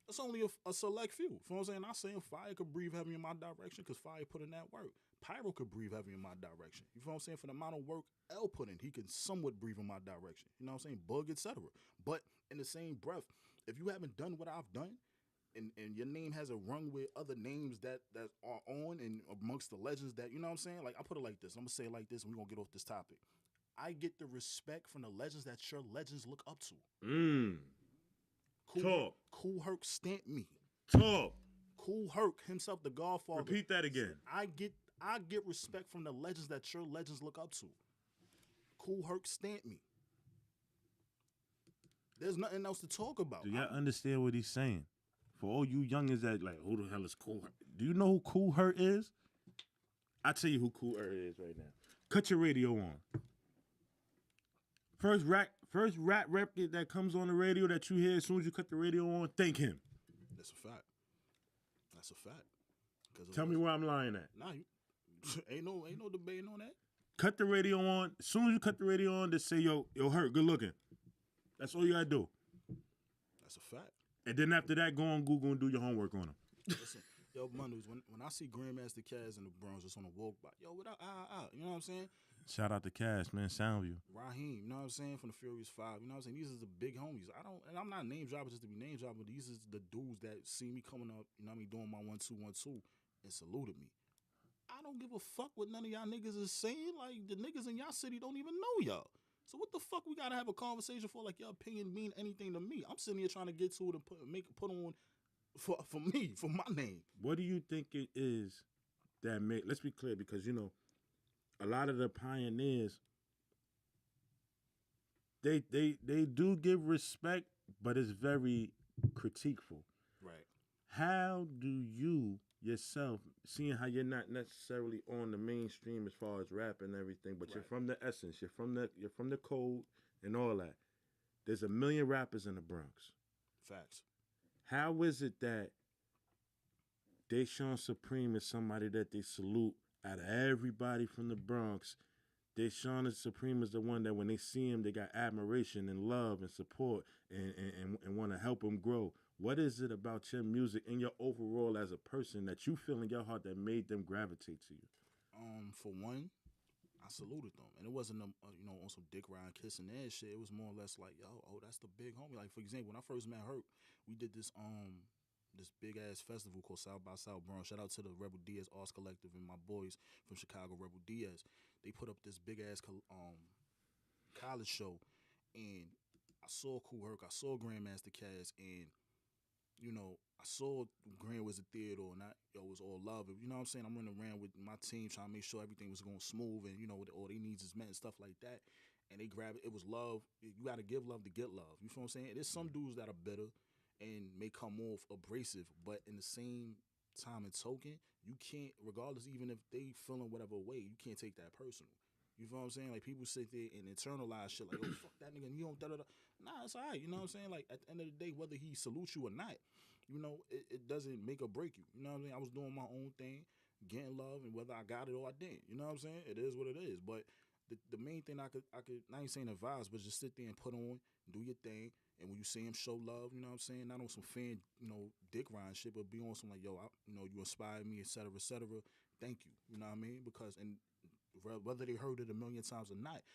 It's only a select few. You know what I'm saying? I'm saying Fire could breathe heavy in my direction because Fire put in that work. Pyro could breathe heavy in my direction. You know what I'm saying? For the amount of work L put in, he can somewhat breathe in my direction. You know what I'm saying? Bug, etc. But in the same breath, if you haven't done what I've done, and your name has a rung with other names that are on and amongst the legends that, you know what I'm saying? Like, I put it like this. I'm going to say it like this, and we're going to get off this topic. I get the respect from the legends that your legends look up to. Talk. Kool Herc stamped me. Talk. Kool Herc himself, the Godfather. Repeat that again. I get respect from the legends that your legends look up to. Kool Herc stamped me. There's nothing else to talk about. Do y'all understand what he's saying? For all you youngins that like, who the hell is Kool Herc? Do you know who Kool Herc is? I'll tell you who Kool Herc is right now. Cut your radio on. First rap record that comes on the radio that you hear as soon as you cut the radio on, thank him. That's a fact. That's a fact. Tell me where I'm lying at. Nah, ain't no debating on that. Cut the radio on. As soon as you cut the radio on, just say, yo, Herc, good looking. That's all you gotta do. That's a fact. And then after that, go on Google and do your homework on him. Listen, yo, Mundus, when I see Grandmaster Kaz and the Browns just on a walk by, yo, what up, you know what I'm saying? Shout out to Cash, man, Soundview. Raheem, you know what I'm saying, from the Furious 5, you know what I'm saying? These are the big homies. I'm not name dropping just to be name dropping, but these is the dudes that see me coming up, you know what I mean, doing my 1-2-1-2 and saluted me. I don't give a fuck what none of y'all niggas is saying. Like, the niggas in y'all city don't even know y'all. So what the fuck we gotta have a conversation for? Like, your opinion mean anything to me? I'm sitting here trying to get to it and put on for me, for my name. What do you think it is that make? Let's be clear, because a lot of the pioneers, they do give respect, but it's very critiqueful. Right. How do you yourself, seeing how you're not necessarily on the mainstream as far as rap and everything, but you're Right. from the essence, you're from the code and all that. There's a million rappers in the Bronx. Facts. How is it that DeShawn Surpreme is somebody that they salute out of everybody from the Bronx? DeShawn Supreme is the one that when they see him, they got admiration and love and support and want to help him grow. What is it about your music and your overall as a person that you feel in your heart that made them gravitate to you? For one, I saluted them, and it wasn't on some dick riding, kissing ass shit. It was more or less like, yo, oh, that's the big homie. Like for example, when I first met Herc, we did this big ass festival called South by South Bronx. Shout out to the Rebel Diaz Arts Collective and my boys from Chicago, Rebel Diaz. They put up this big ass college show, and I saw Kool Herc, I saw Grandmaster Caz, and I saw Grand Wizard Theodore, and it was all love. You know what I'm saying? I'm running around with my team trying to make sure everything was going smooth, and all they needs is met and stuff like that. And they grab it. It was love. You got to give love to get love. You feel what I'm saying? There's some dudes that are bitter and may come off abrasive, but in the same time and token, you can't, regardless, even if they feeling whatever way, you can't take that personal. You feel what I'm saying? Like, people sit there and internalize shit like, oh, fuck that nigga, and you don't da-da-da. Nah, it's all right. You know what I'm saying? Like, at the end of the day, whether he salutes you or not, it doesn't make or break you. You know what I'm saying? I was doing my own thing, getting love, and whether I got it or I didn't. You know what I'm saying? It is what it is. But the main thing I could, I ain't saying advise, but just sit there and put on, do your thing. And when you see him show love, you know what I'm saying? Not on some fan, dick riding shit, but be on some like, yo, you inspired me, et cetera, et cetera. Thank you. You know what I mean? Because, and whether they heard it a million times or not,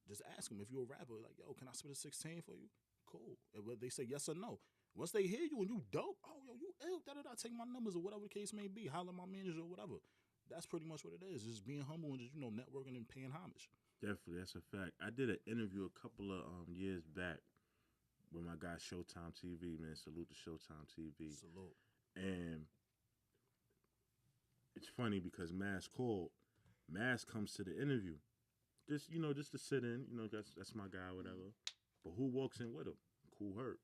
just ask them if you're a rapper. Like, yo, can I spit a 16 for you? Cool. And whether they say yes or no. Once they hear you and you dope, oh, yo, you ill, da-da-da, take my numbers or whatever the case may be, holler at my manager or whatever. That's pretty much what it is. Just being humble and just, networking and paying homage. Definitely, that's a fact. I did an interview a couple of years back with my guy Showtime TV, man. Salute to Showtime TV. Salute. And it's funny because Mass called. Mass comes to the interview. Just to sit in. That's my guy, whatever. But who walks in with him? Kool Herc.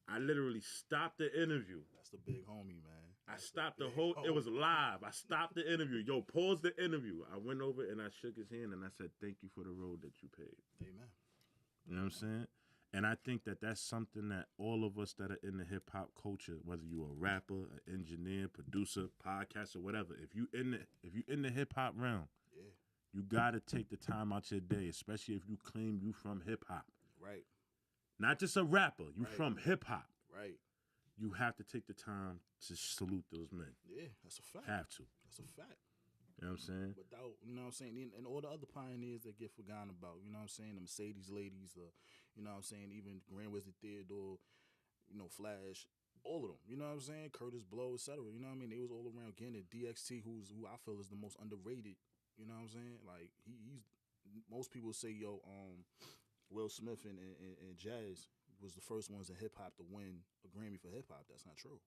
I literally stopped the interview. That's the big homie, man. I stopped the whole. It was live. I stopped the interview. Yo, pause the interview. I went over and I shook his hand and I said, "Thank you for the road that you paved." Amen. You know what I'm saying? And I think that that's something that all of us that are in the hip hop culture, whether you're a rapper, an engineer, producer, podcaster, whatever, if you in the hip hop realm, yeah, you gotta take the time out your day, especially if you claim you from hip hop. Right. Not just a rapper, you Right. from hip hop. Right. You have to take the time to salute those men. Yeah, that's a fact. Have to. That's a fact. You know what I'm saying? Without, you know what I'm saying, and all the other pioneers that get forgotten about, you know what I'm saying, the Mercedes ladies, you know what I'm saying, even Grand Wizard Theodore, Flash, all of them, you know what I'm saying, Curtis Blow, etc. You know what I mean? They was all around getting it. DXT, who I feel is the most underrated, you know what I'm saying? Like, he's, most people say, yo, Will Smith and Jazz was the first ones in hip hop to win a Grammy for hip hop. That's not true.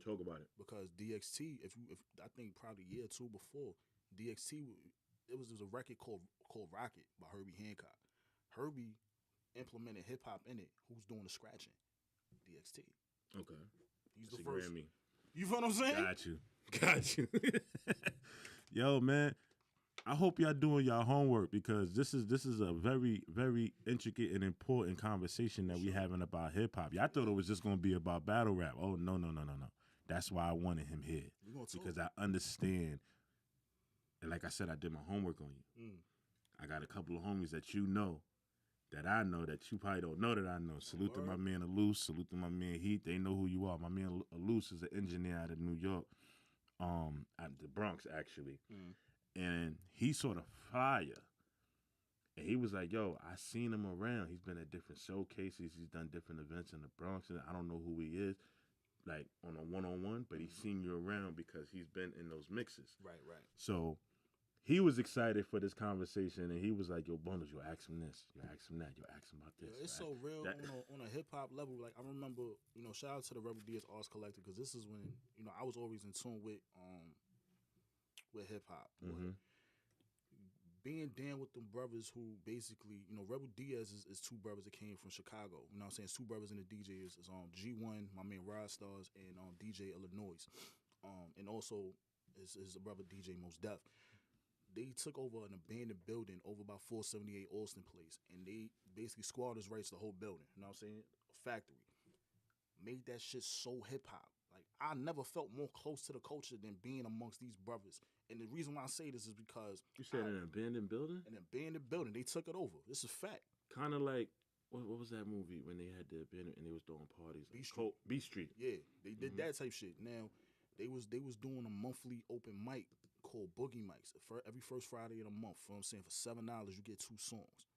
Talk about it. Because DXT, if I think probably a year or two before, DXT, it was a record called Rocket by Herbie Hancock. Herbie implemented hip hop in it. Who's doing the scratching? DXT. Okay. He's That's the a first. Grammy. You feel what I'm saying? Got you. Yo, man. I hope y'all doing y'all homework because this is a very, very intricate and important conversation that we having about hip hop. Y'all thought it was just gonna be about battle rap. Oh no. That's why I wanted him here. Because I understand. And like I said, I did my homework on you. I got a couple of homies that that I know that you probably don't know that I know. Salute to my man Alus. Salute to my man Heat. They know who you are. My man Alus is an engineer out of New York, at the Bronx actually. And he sort of fire. And he was like, yo, I seen him around. He's been at different showcases. He's done different events in the Bronx. And I don't know who he is, like on a one-on-one, but he's seen you around because he's been in those mixes. Right. So he was excited for this conversation. And he was like, yo, Bundles, you'll ask him this. You'll ask him that. You'll ask him about this. Yeah, it's so real on a hip-hop level. Like, I remember, shout out to the Rebel Diaz Arts Collective because this is when, I was always in tune with hip-hop. being down with them brothers who basically, Rebel Diaz is two brothers that came from Chicago. You know what I'm saying? It's two brothers in the DJ is G1, my man Rod Stars, and DJ Illinois. And also is a brother DJ Most Def. They took over an abandoned building over by 478 Austin Place, and they basically squatters rights the whole building. You know what I'm saying? A factory. Made that shit so hip hop. Like, I never felt more close to the culture than being amongst these brothers. And the reason why I say this is because You said an abandoned building? an abandoned building, they took it over. This is fact. Kind of like, what was that movie when they had the abandoned and they was doing parties? B Street. B Street. Yeah, they did that type shit. Now, they was doing a monthly open mic called Boogie Mics for every first Friday of the month. You know what I'm saying? For $7, you get 2 songs.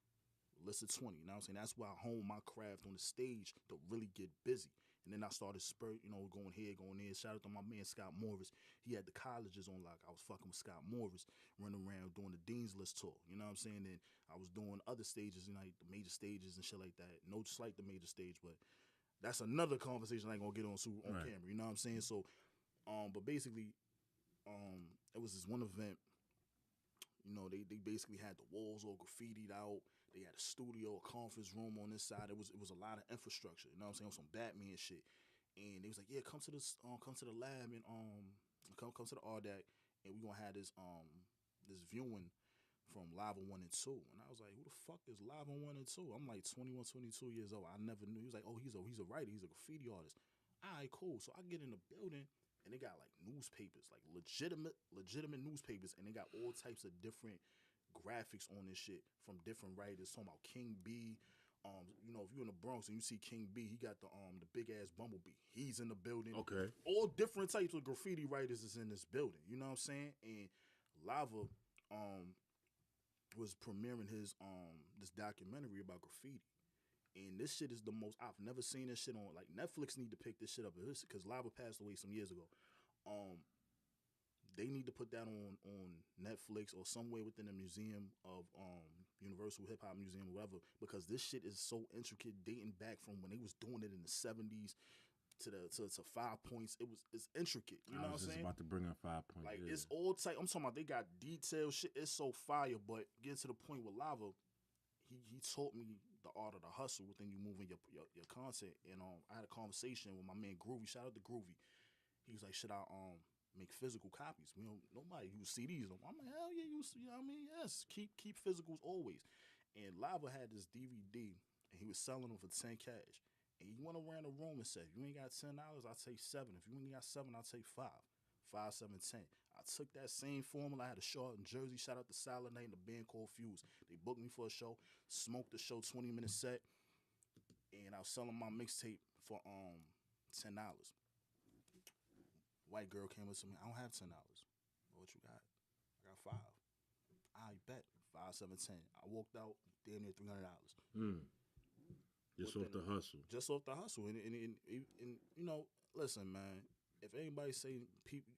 List of 20. You know what I'm saying? That's why I honed my craft on the stage to really get busy. And then I started going here, going there. Shout out to my man Scott Morris. He had the colleges on lock. I was fucking with Scott Morris, running around doing the Dean's List tour. You know what I'm saying? And I was doing other stages, like the major stages and shit like that. No slight the major stage, but that's another conversation I ain't gonna get on camera. You know what I'm saying? So, but basically, it was this one event. They basically had the walls all graffitied out. They had a studio, a conference room on this side. It was a lot of infrastructure. You know what I'm saying? Some Batman shit. And they was like, yeah, come to the lab and come to the RDAC, and we gonna have this viewing from Lava 1 and 2. And I was like, who the fuck is Lava 1 and 2? I'm like 21, 22 years old. I never knew. He was like, oh, he's a writer. He's a graffiti artist. All right, cool. So I get in the building, and they got like newspapers, like legitimate newspapers, and they got all types of different graphics on this shit from different writers. Talking about King B. If you're in the Bronx and you see King B, he got the big ass Bumblebee. He's in the building. Okay. All different types of graffiti writers is in this building. You know what I'm saying? And Lava was premiering his this documentary about graffiti. And this shit is the most, I've never seen this shit on, like, Netflix need to pick this shit up because Lava passed away some years ago. They need to put that on Netflix or somewhere within the museum of Universal Hip Hop Museum or whatever, because this shit is so intricate, dating back from when they was doing it in the 70s to 5 points. It's intricate. You know what I'm saying? I was just about to bring up 5 points. Like, it's all tight. I'm talking about they got detailed shit. It's so fire, but getting to the point with Lava, he taught me the art of the hustle within you moving your content. And I had a conversation with my man Groovy. Shout out to Groovy. He was like, should I make physical copies? Nobody use CDs. I'm like, hell yeah, you know what I mean? Yes, keep physicals always. And Lava had this DVD, and he was selling them for 10 cash. And he went around the room and said, if you ain't got $10, I'll take 7. If you ain't got 7, I'll take 5. 5, 7, 10. I took that same formula. I had a show out in Jersey. Shout out to Silent Night and the band called Fuse. They booked me for a show, smoked the show, 20-minute set, and I was selling my mixtape for $10. White girl came up to me. I don't have $10. What you got? I got 5. I bet 5, 7, 10. I walked out damn near $300. Just off the hustle. Just off the hustle, and listen, man. If anybody say people,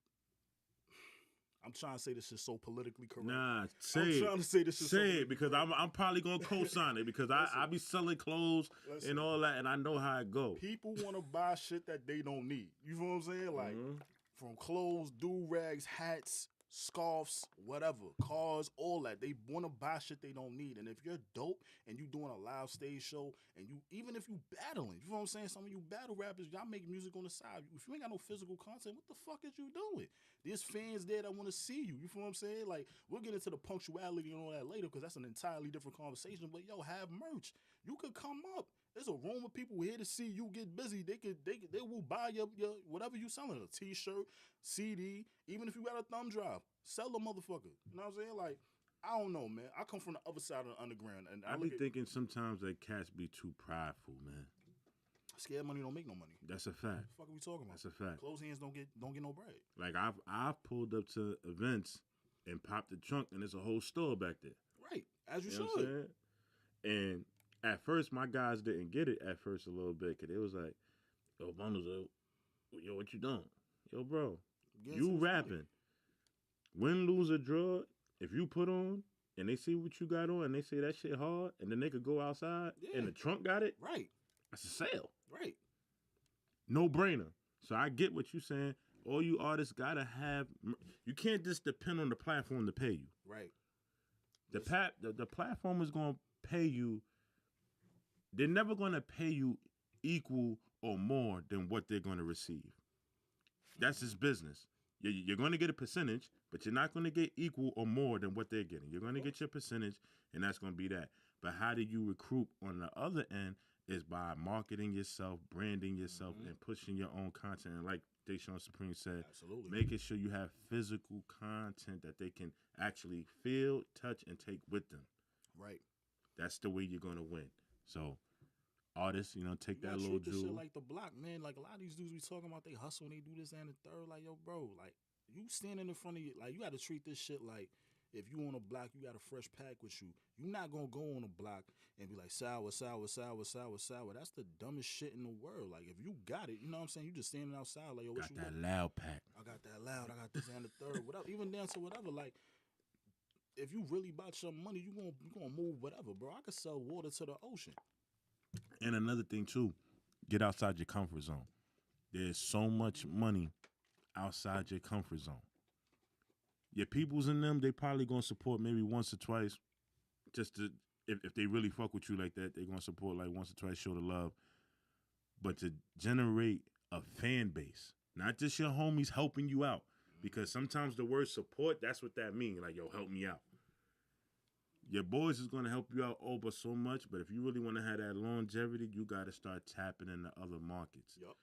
I'm trying to say this shit so politically correct. Nah, I'm say trying to say this shit. Say it because I'm probably gonna co-sign it because I be selling clothes and all that, and I know how it go. People want to buy shit that they don't need. You know what I'm saying? Like from clothes, do-rags, hats, scarves, whatever, cars, all that. They want to buy shit they don't need. And if you're dope and you doing a live stage show, and even if you battling, you know what I'm saying? Some of you battle rappers, y'all make music on the side. If you ain't got no physical content, what the fuck is you doing? There's fans there that want to see you. You feel what I'm saying? Like, we'll get into the punctuality and all that later because that's an entirely different conversation. But yo, have merch. You could come up. There's a room of people here to see you get busy. They will buy your whatever you selling, a T-shirt, CD, even if you got a thumb drive, sell a motherfucker. You know what I'm saying? Like, I don't know, man. I come from the other side of the underground, and I be thinking sometimes that cats be too prideful, man. Scared money don't make no money. That's a fact. What the fuck are we talking about? That's a fact. Closed hands don't get no bread. Like I've pulled up to events and popped the trunk, and there's a whole store back there. Right, as you know should. What I'm saying? And at first, my guys didn't get it at first a little bit, because it was like, yo, Bundles, yo, what you doing? Yo, bro, you rapping. Win, lose, or draw, if you put on, and they see what you got on, and they say that shit hard, and then they could go outside, and the trunk got it, right? That's a sale. Right. No brainer. So I get what you're saying. All you artists gotta have, you can't just depend on the platform to pay you. Right. The platform is going to pay you. They're never going to pay you equal or more than what they're going to receive. That's his business. You're going to get a percentage, but you're not going to get equal or more than what they're getting. You're going to get your percentage, and that's going to be that. But how do you recruit on the other end is by marketing yourself, branding yourself, and pushing your own content. And like DeShawn Surpreme said, Absolutely. making sure you have physical content that they can actually feel, touch, and take with them. Right. That's the way you're going to win. So artists, take that little shit jewel. like the block, man. Like a lot of these dudes we talking about, they hustle and they do this and the third. Like, yo, bro, like you standing in front of you, like you got to treat this shit like if you on a block, you got a fresh pack with you. You're not gonna go on a block and be like sour, sour, sour, sour, sour. That's the dumbest shit in the world. Like if you got it, you know what I'm saying? You just standing outside like, yo, what Got you that want? loud pack. I got that loud. I got this and the third. Whatever. Even down to whatever. Like if you really about your money, you gonna move whatever, bro. I could sell water to the ocean. And another thing too, get outside your comfort zone. There's so much money outside your comfort zone. Your peoples in them, they probably gonna support maybe once or twice, just to if they really fuck with you like that, they gonna support like once or twice, show the love. But to generate a fan base, not just your homies helping you out, because sometimes the word support, that's what that means. Like, yo, help me out. Your boys is gonna help you out over so much, but if you really want to have that longevity, you gotta start tapping into other markets. Yup.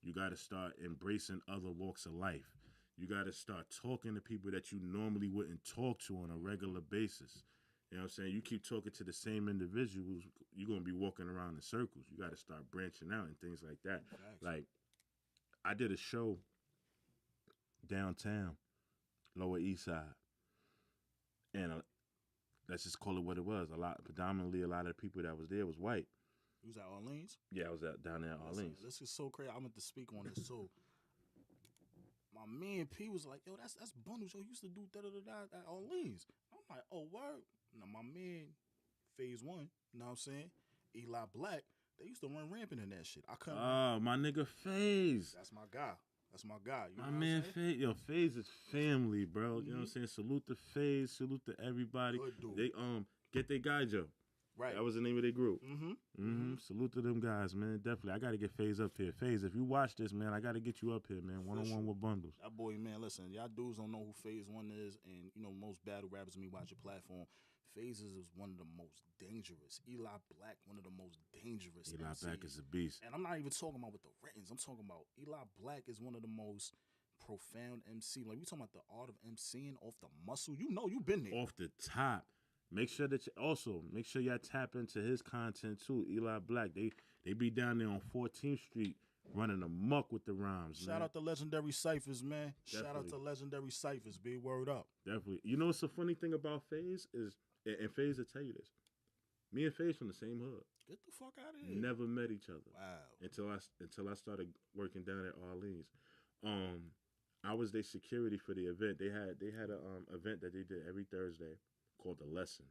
You gotta start embracing other walks of life. You got to start talking to people that you normally wouldn't talk to on a regular basis. You know what I'm saying? You keep talking to the same individuals, you're going to be walking around in circles. You got to start branching out and things like that. Facts. Like, I did a show downtown, Lower East Side. And let's just call it what it was. Predominantly, a lot of the people that was there was white. You was at Orleans? Yeah, I was down there at Orleans. This is so crazy. I meant to speak on this too. My man P was like, yo, that's Bundles. Yo, used to do da-da-da-da at Orleans. I'm like, oh, word. Now, my man, Phase 1, you know what I'm saying? Eli Black, they used to run rampant in that shit. I couldn't. Oh, my nigga Phase. That's my guy. That's my guy. You know My what man I'm saying? Phase. Yo, Phase is family, bro. You know what I'm saying? Salute to Phase. Salute to everybody. Good dude. They get their guy, Joe. Right. That was the name of their group. Mm-hmm. Salute to them guys, man. Definitely. I got to get Phase up here. Phase, if you watch this, man, I got to get you up here, man. One-on-one with Bundles. That boy, man, listen, y'all dudes don't know who Phase 1 is, and, most battle rappers when you watch your platform, Phases is one of the most dangerous. Eli Black, one of the most dangerous. Eli MCs. Black is a beast. And I'm not even talking about with the writtens. I'm talking about Eli Black is one of the most profound MC. Like, we talking about the art of MCing off the muscle. You've been there. Off the top. Make sure y'all tap into his content too. Eli Black, they be down there on 14th Street running amok with the rhymes. Shout out to Legendary Cyphers, man. Definitely. Shout out to Legendary Cyphers. Be word up. Definitely. You know what's the funny thing about Phase is, and Phase will tell you this. Me and Phase from the same hood. Get the fuck out of here. Never met each other. Wow. Until I started working down at Orleans. I was their security for the event. They had a event that they did every Thursday called The Lesson,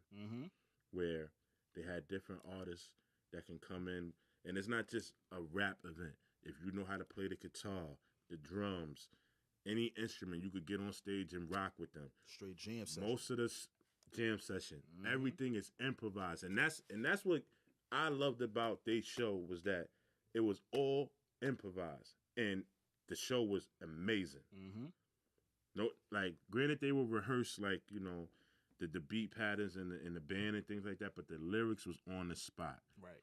where they had different artists that can come in, and it's not just a rap event. If you know how to play the guitar, the drums, any instrument, you could get on stage and rock with them. Straight jam session. Most of this jam session, everything is improvised, and that's what I loved about their show, was that it was all improvised, and the show was amazing. No, like, granted, they will rehearse, like, the beat patterns and the band and things like that, but the lyrics was on the spot. Right.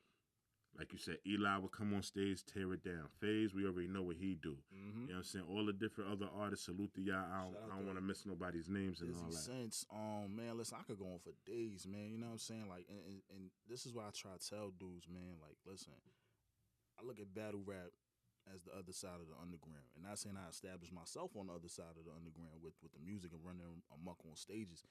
Like you said, Eli would come on stage, tear it down. Phase, we already know what he do. You know what I'm saying? All the different other artists, salute to y'all. I don't want to miss nobody's names and all that. Sense, man, listen, I could go on for days, man. You know what I'm saying? Like, and this is why I try to tell dudes, man, like, listen, I look at battle rap as the other side of the underground. And not saying I established myself on the other side of the underground with the music and running amok on stages.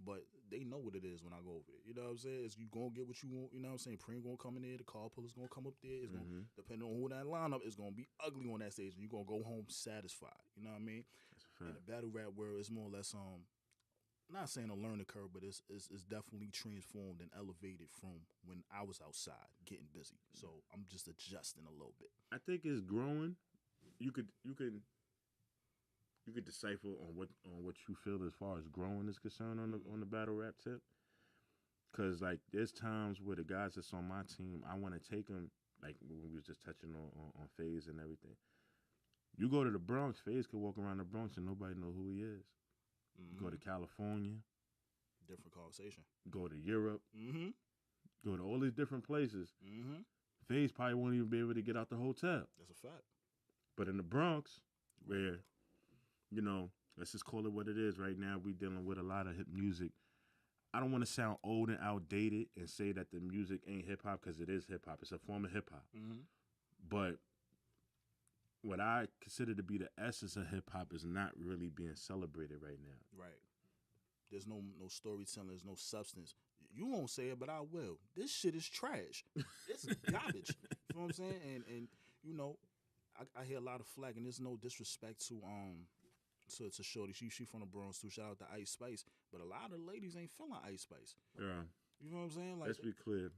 But they know what it is when I go over there. You know what I'm saying? Is you gonna get what you want. You know what I'm saying? Preem gonna come in there. The car puller's gonna come up there. It's gonna, depending on who that lineup is, gonna be ugly on that stage, and you're gonna go home satisfied. You know what I mean? That's a fact. In the battle rap world, it's more or less not saying a learning curve, but it's definitely transformed and elevated from when I was outside getting busy. So I'm just adjusting a little bit. I think it's growing. You could decipher on what you feel as far as growing is concerned on the battle rap tip. Cause like there's times where the guys that's on my team, I want to take them. Like when we was just touching on FaZe and everything. You go to the Bronx, FaZe could walk around the Bronx and nobody know who he is. Mm-hmm. Go to California. Different conversation. Go to Europe. Mm-hmm. Go to all these different places. Mm-hmm. FaZe probably won't even be able to get out the hotel. That's a fact. But in the Bronx, where, let's just call it what it is right now, we dealing with a lot of hip music. I don't want to sound old and outdated and say that the music ain't hip-hop because it is hip-hop. It's a form of hip-hop. Mm-hmm. But what I consider to be the essence of hip-hop is not really being celebrated right now. Right. There's no storytelling. There's no substance. You won't say it, but I will. This shit is trash. It's garbage. You know what I'm saying? And I hear a lot of flack, and there's no disrespect to Shorty. She from the Bronx too. Shout out to Ice Spice. But a lot of ladies ain't feeling Ice Spice. Yeah. You know what I'm saying? Like, let's be clear.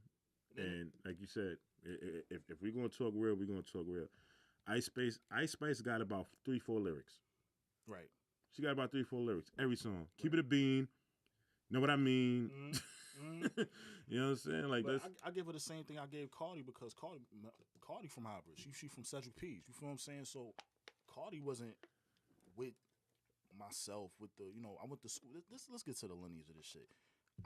And like you said, if we're gonna talk real, we're gonna talk real. Ice Spice got about 3-4 lyrics. Right. She got about 3-4 lyrics every song. Keep it a bean. Know what I mean? Mm-hmm. You know what I'm saying? Like but that's. I give her the same thing I gave Cardi because Cardi from Hybrid. She from Cedric Pease. You feel what I'm saying? So Cardi wasn't with myself with the I went to school. Let's get to the lineage of this shit.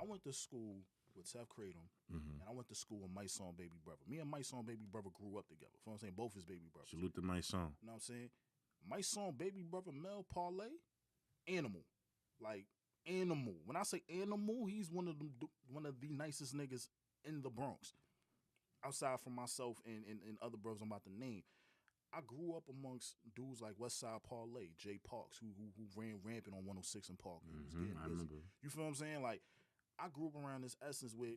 I went to school with Seth Kratom, and I went to school with Mike Son baby brother. Me and Mike Son baby brother grew up together. You know what I'm saying? Both his baby brothers. Salute to my song. You know what I'm saying? Mike Son baby brother Mel Parlay, animal, like animal. When I say animal, he's one of the nicest niggas in the Bronx. Outside from myself and other brothers I'm about to name. I grew up amongst dudes like Westside Parlay, Jay Parks, who ran rampant on 106 and Park. I remember. You feel what I'm saying? Like, I grew up around this essence where,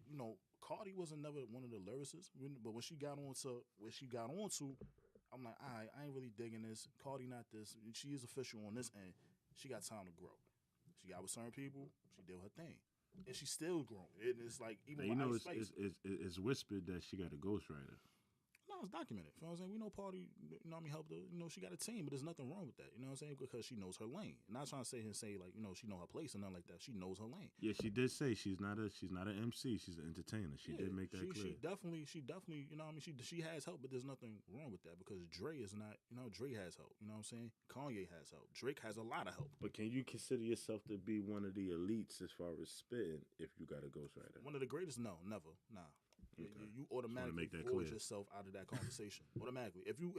Cardi wasn't never one of the lyricists, but when she got onto where she got onto, I'm like, all right, I ain't really digging this. Cardi not this. She is official on this end. She got time to grow. She got with certain people. She did her thing. And she's still growing. It's like, even with Ice Spice. It's whispered that she got a ghostwriter. No, it's documented. You know what I'm saying? We know Party, helped her. She got a team, but there's nothing wrong with that. You know what I'm saying? Because she knows her lane. Not trying to say she know her place or nothing like that. She knows her lane. Yeah, she did say she's not an MC. She's an entertainer. She did make that clear. She definitely, she has help, but there's nothing wrong with that because Dre is not, Dre has help. You know what I'm saying? Kanye has help. Drake has a lot of help. But can you consider yourself to be one of the elites as far as spitting if you got a ghostwriter? One of the greatest? No, never. Nah. Okay. You automatically void yourself out of that conversation. Automatically. If you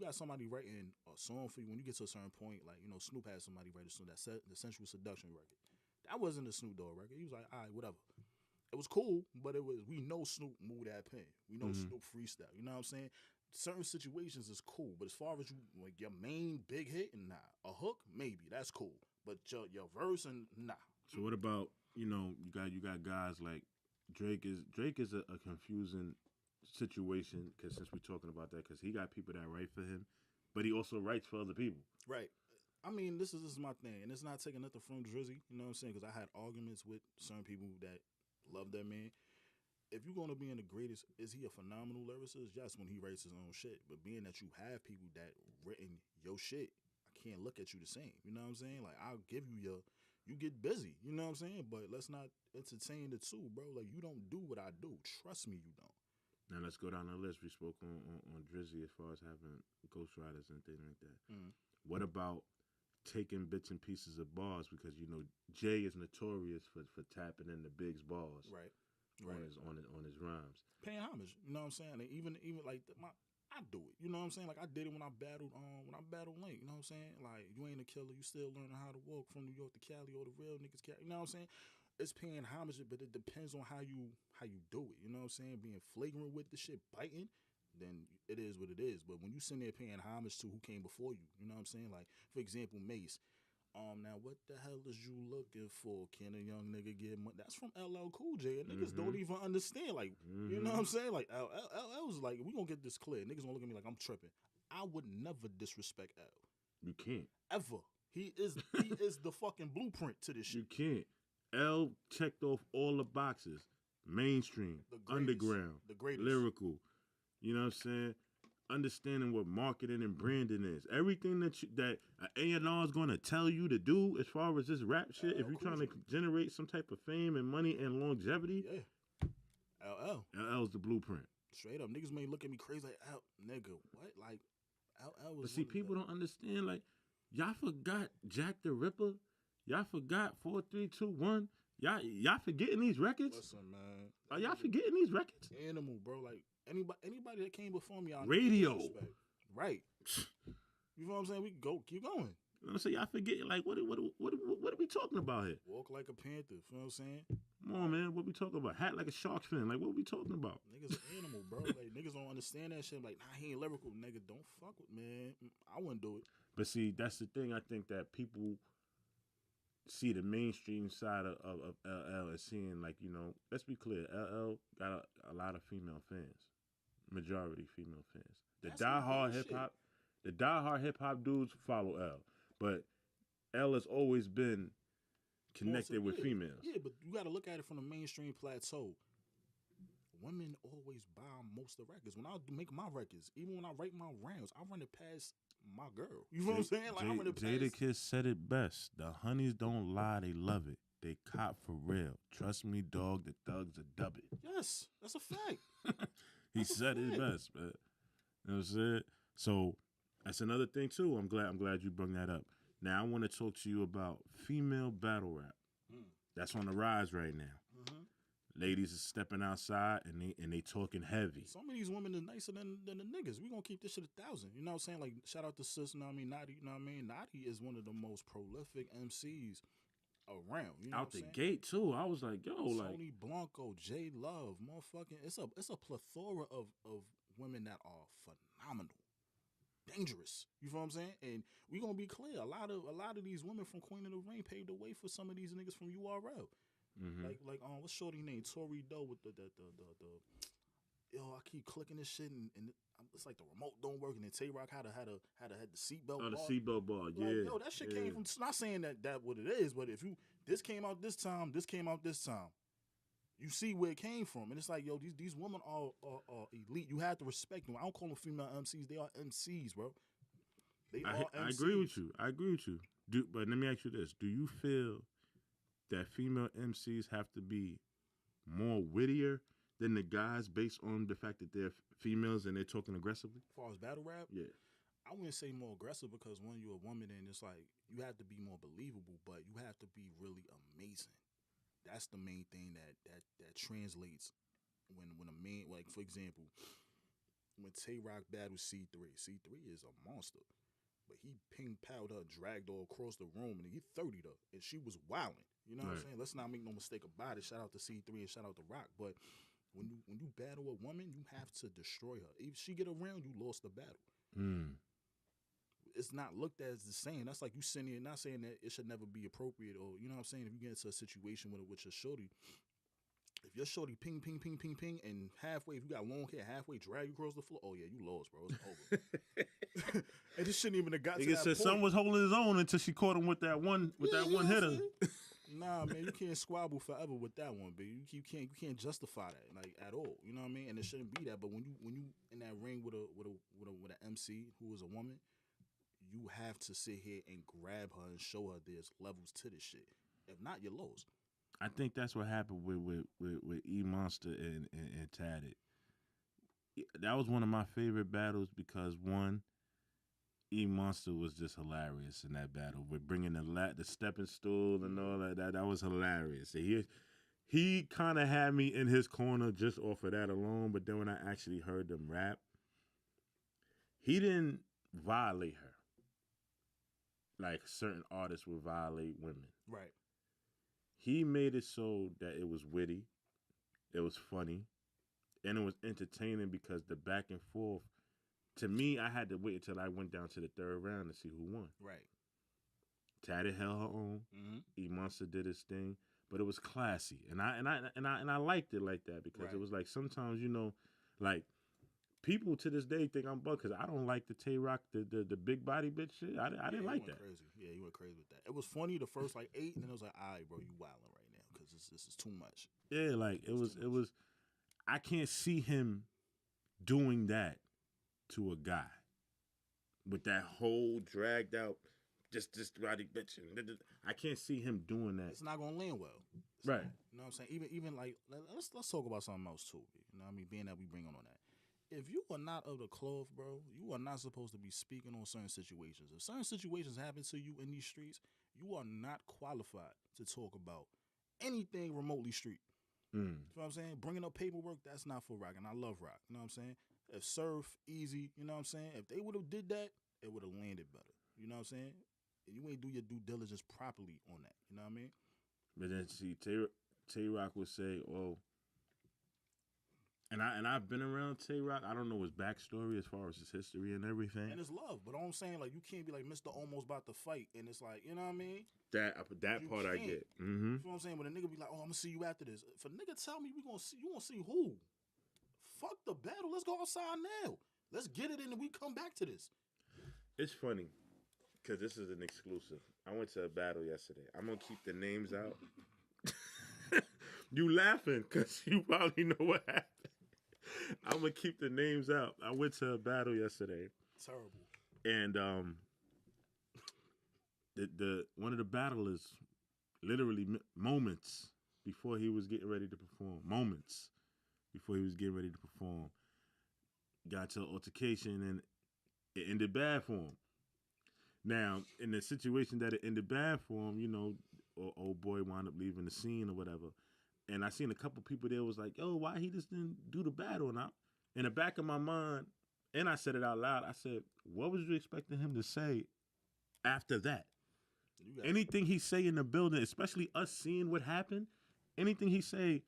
got somebody writing a song for you, when you get to a certain point, like Snoop had somebody write a song, the Sensual Seduction record. That wasn't a Snoop Dogg record. He was like, all right, whatever. It was cool, but we know Snoop moved that pen. We know Snoop freestyle. You know what I'm saying? Certain situations is cool, but as far as your main big hit, nah. A hook, maybe that's cool, but your verse and nah. So what about you got guys like. Drake is a confusing situation because since we're talking about that, because he got people that write for him, but he also writes for other people. Right. I mean, this is my thing, and it's not taking nothing from Drizzy. You know what I'm saying? Because I had arguments with certain people that love that man. If you're gonna be in the greatest, is he a phenomenal lyricist? Yes, when he writes his own shit. But being that you have people that written your shit, I can't look at you the same. You know what I'm saying? Like I'll give you you get busy, you know what I'm saying? But let's not entertain the two, bro. Like, you don't do what I do. Trust me, you don't. Now, let's go down the list. We spoke on Drizzy as far as having ghostwriters and things like that. What about taking bits and pieces of bars? Because, Jay is notorious for tapping in the Big's bars. Right. On his rhymes. Paying homage, you know what I'm saying? And even like, I do it. You know what I'm saying? Like I did it when I battled Link. You know what I'm saying? Like you ain't a killer, you still learning how to walk from New York to Cali or the real niggas Cali. You know what I'm saying? It's paying homage, but it depends on how you do it. You know what I'm saying? Being flagrant with the shit, biting, then it is what it is. But when you sitting there paying homage to who came before you, you know what I'm saying? Like for example, Mace. Now what the hell is you looking for? Can a young nigga get money? That's from LL Cool J. And niggas don't even understand. Like, you know what I'm saying? Like, LL was like, we gonna get this clear. Niggas gonna look at me like I'm tripping. I would never disrespect L. You can't. Ever. He is the fucking blueprint to this shit. You can't. L checked off all the boxes. Mainstream, underground, the greatest. lyrical. You know what I'm saying? understanding what marketing and branding is. Everything that an A&R is going to tell you to do as far as this rap shit, if you're trying to generate some type of fame and money and longevity, LL's the blueprint. Straight up, niggas may look at me crazy like, nigga, what? Like, LL was. But see, people don't understand. Like, y'all forgot Jack the Ripper. Y'all forgot 4321. Y'all forgetting these records? Listen, man. Are y'all forgetting these records? Animal, bro. Like anybody that came before me, Radio. Right. You know what I'm saying? We keep going. You know what I'm saying? Y'all forget, like, what are we talking about here? Walk like a panther. You know what I'm saying? Come on, man. What we talking about? Hat like a shark's fin. Like, what we talking about? Niggas an animal, bro. Like, niggas don't understand that shit. Like, nah, he ain't lyrical. Nigga, don't fuck with, man. I wouldn't do it. But see, that's the thing. I think that people see the mainstream side of LL as seeing, like, you know, let's be clear. LL got a lot of female fans. Majority female fans. The diehard hip hop dudes follow L. But L has always been connected with females. Yeah, but you got to look at it from the mainstream plateau. Women always buy most of the records. When I make my records, even when I write my rounds, I run it past my girl. You know what I'm saying? Like, I run it past. Jadakiss said it best. The honeys don't lie, they love it. They cop for real. Trust me, dog, the thugs are dub it. Yes, that's a fact. He said it best, man. You know what I'm saying? So that's another thing too. I'm glad you brought that up. Now I want to talk to you about female battle rap. That's on the rise right now. Ladies are stepping outside and they talking heavy. Some of these women are nicer than the niggas. We gonna keep this shit 1,000. You know what I'm saying? Like, shout out to sis, you know what I mean? Naughty, you know what I mean? Naughty is one of the most prolific MCs around. You know out the gate too. I was like, yo, Tony Blanco, J Love, motherfucking. It's a plethora of women that are phenomenal, dangerous. You feel what I'm saying? And we gonna be clear. A lot of these women from Queen of the Ring paved the way for some of these niggas from URL. Like what's shorty name? Tori Doe with the yo, I keep clicking this shit and it's like the remote don't work, and then Tay Rock had the seatbelt. Oh, the seatbelt bar, yeah. Like, yo, that shit came from. Not saying that what it is, but if this came out this time, you see where it came from, and it's like, yo, these women are elite. You have to respect them. I don't call them female MCs; they are MCs, bro. They are MCs. I agree with you. But let me ask you this: do you feel that female MCs have to be more wittier than the guys based on the fact that they're females and they're talking aggressively? As far as battle rap? Yeah. I wouldn't say more aggressive, because when you're a woman, and it's like you have to be more believable, but you have to be really amazing. That's the main thing that translates when a man, like, for example, when Tay Rock battled C3 is a monster. But he ping-powed her, dragged her across the room, and he 30'd her, and she was wilding. You know what I'm saying? Let's not make no mistake about it. Shout out to C3 and shout out to Rock. But when you battle a woman, you have to destroy her. If she get around, you lost the battle. It's not looked at as the same. That's like you sitting here not saying that it should never be appropriate, or, you know what I'm saying, if you get into a situation with your shorty, if your shorty ping, ping, ping, ping, ping, and halfway, if you got long hair, halfway drag you across the floor, oh yeah, you lost, bro. It's over. And this shouldn't even have got to that point. Son was holding his own until she caught him with that one hitter. Nah, man, you can't squabble forever with that one, but you can't justify that, like, at all. You know what I mean? And it shouldn't be that. But when you in that ring with an MC who is a woman, you have to sit here and grab her and show her there's levels to this shit. If not, you're lost. I think that's what happened with E Monster and Tatted. That was one of my favorite battles because, one, E Monster was just hilarious in that battle with bringing the stepping stool and all that. That was hilarious. He kind of had me in his corner just off of that alone. But then when I actually heard them rap, he didn't violate her like certain artists would violate women. Right. He made it so that it was witty, it was funny, and it was entertaining because the back and forth. To me, I had to wait until I went down to the third round to see who won. Right. Tatted held her own. E Monster did his thing, but it was classy, and I liked it like that because it was like sometimes, you know, like people to this day think I'm bugged because I don't like the Tay Rock the big body bitch shit. I didn't like that. Crazy. Yeah, you went crazy with that. It was funny the first like 8, and then it was like, all right, bro, you wilding right now because this is too much. Yeah, like it was. I can't see him doing that to a guy with that whole dragged out, just rowdy bitch. I can't see him doing that. It's not gonna land well. Right. You know what I'm saying? Even like let's talk about something else too. You know what I mean? Being that we bring on that. If you are not of the cloth, bro, you are not supposed to be speaking on certain situations. If certain situations happen to you in these streets, you are not qualified to talk about anything remotely street. You know what I'm saying? Bringing up paperwork, that's not for rock, and I love rock. You know what I'm saying? If Surf, Easy, you know what I'm saying? If they would have did that, it would have landed better. You know what I'm saying? You ain't do your due diligence properly on that. You know what I mean? But then see, Tay-Rock would say, "Oh," and I've been around Tay-Rock. I don't know his backstory as far as his history and everything. And it's love, but all I'm saying, like, you can't be like Mr. Almost about to fight, and it's like, you know what I mean? That You part I can't. get. You know what I'm saying? When a nigga be like, "Oh, I'm gonna see you after this." If a nigga tell me you gonna see who? Fuck the battle. Let's go outside now. Let's get it in and we come back to this. It's funny because this is an exclusive. I went to a battle yesterday. I'm gonna keep the names out. You laughing because you probably know what happened. I'm gonna keep the names out. I went to a battle yesterday. Terrible. And the one of the battlers, literally moments before he was getting ready to perform, got to an altercation and it ended bad for him. Now, in the situation that it ended bad for him, you know, old boy wound up leaving the scene or whatever. And I seen a couple people there was like, "Yo, why he just didn't do the battle?" And in the back of my mind, and I said it out loud, I said, "What was you expecting him to say after that?" Anything he say in the building, especially us seeing what happened, anything he say,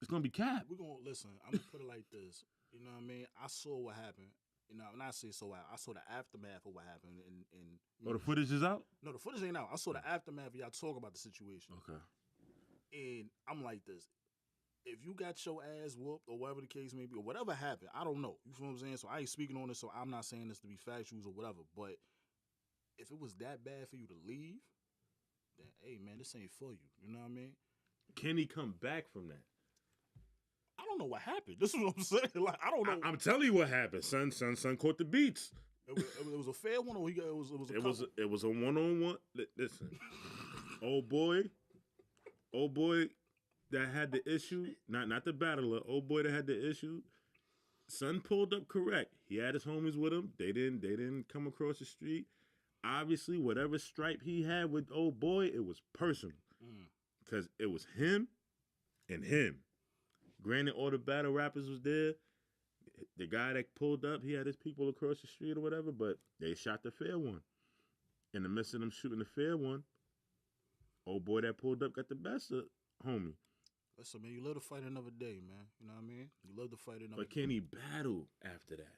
it's gonna be cap. We're gonna listen. I'm gonna put it like this. You know what I mean? I saw what happened. You know, when I say so, I saw the aftermath of what happened. Oh, the footage is out? No, the footage ain't out. I saw the aftermath of y'all talk about the situation. Okay. And I'm like this. If you got your ass whooped or whatever the case may be, or whatever happened, I don't know. You feel what I'm saying? So I ain't speaking on this, so I'm not saying this to be factuals or whatever. But if it was that bad for you to leave, then, hey, man, this ain't for you. You know what I mean? Can he come back from that? I don't know what happened. This is what I'm saying. Like, I don't know. I'm telling you what happened. Son caught the beats. It was a fair one, or it was a one-on-one. Listen, old boy that had the issue, not the battler. Old boy that had the issue. Son pulled up correct. He had his homies with him. They didn't come across the street. Obviously, whatever stripe he had with old boy, it was personal because it was him and him. Granted, all the battle rappers was there. The guy that pulled up, he had his people across the street or whatever, but they shot the fair one. In the midst of them shooting the fair one, old boy that pulled up got the best of homie. Listen, man, you live to fight another day, man. You know what I mean? You love to fight another day. But can he battle after that?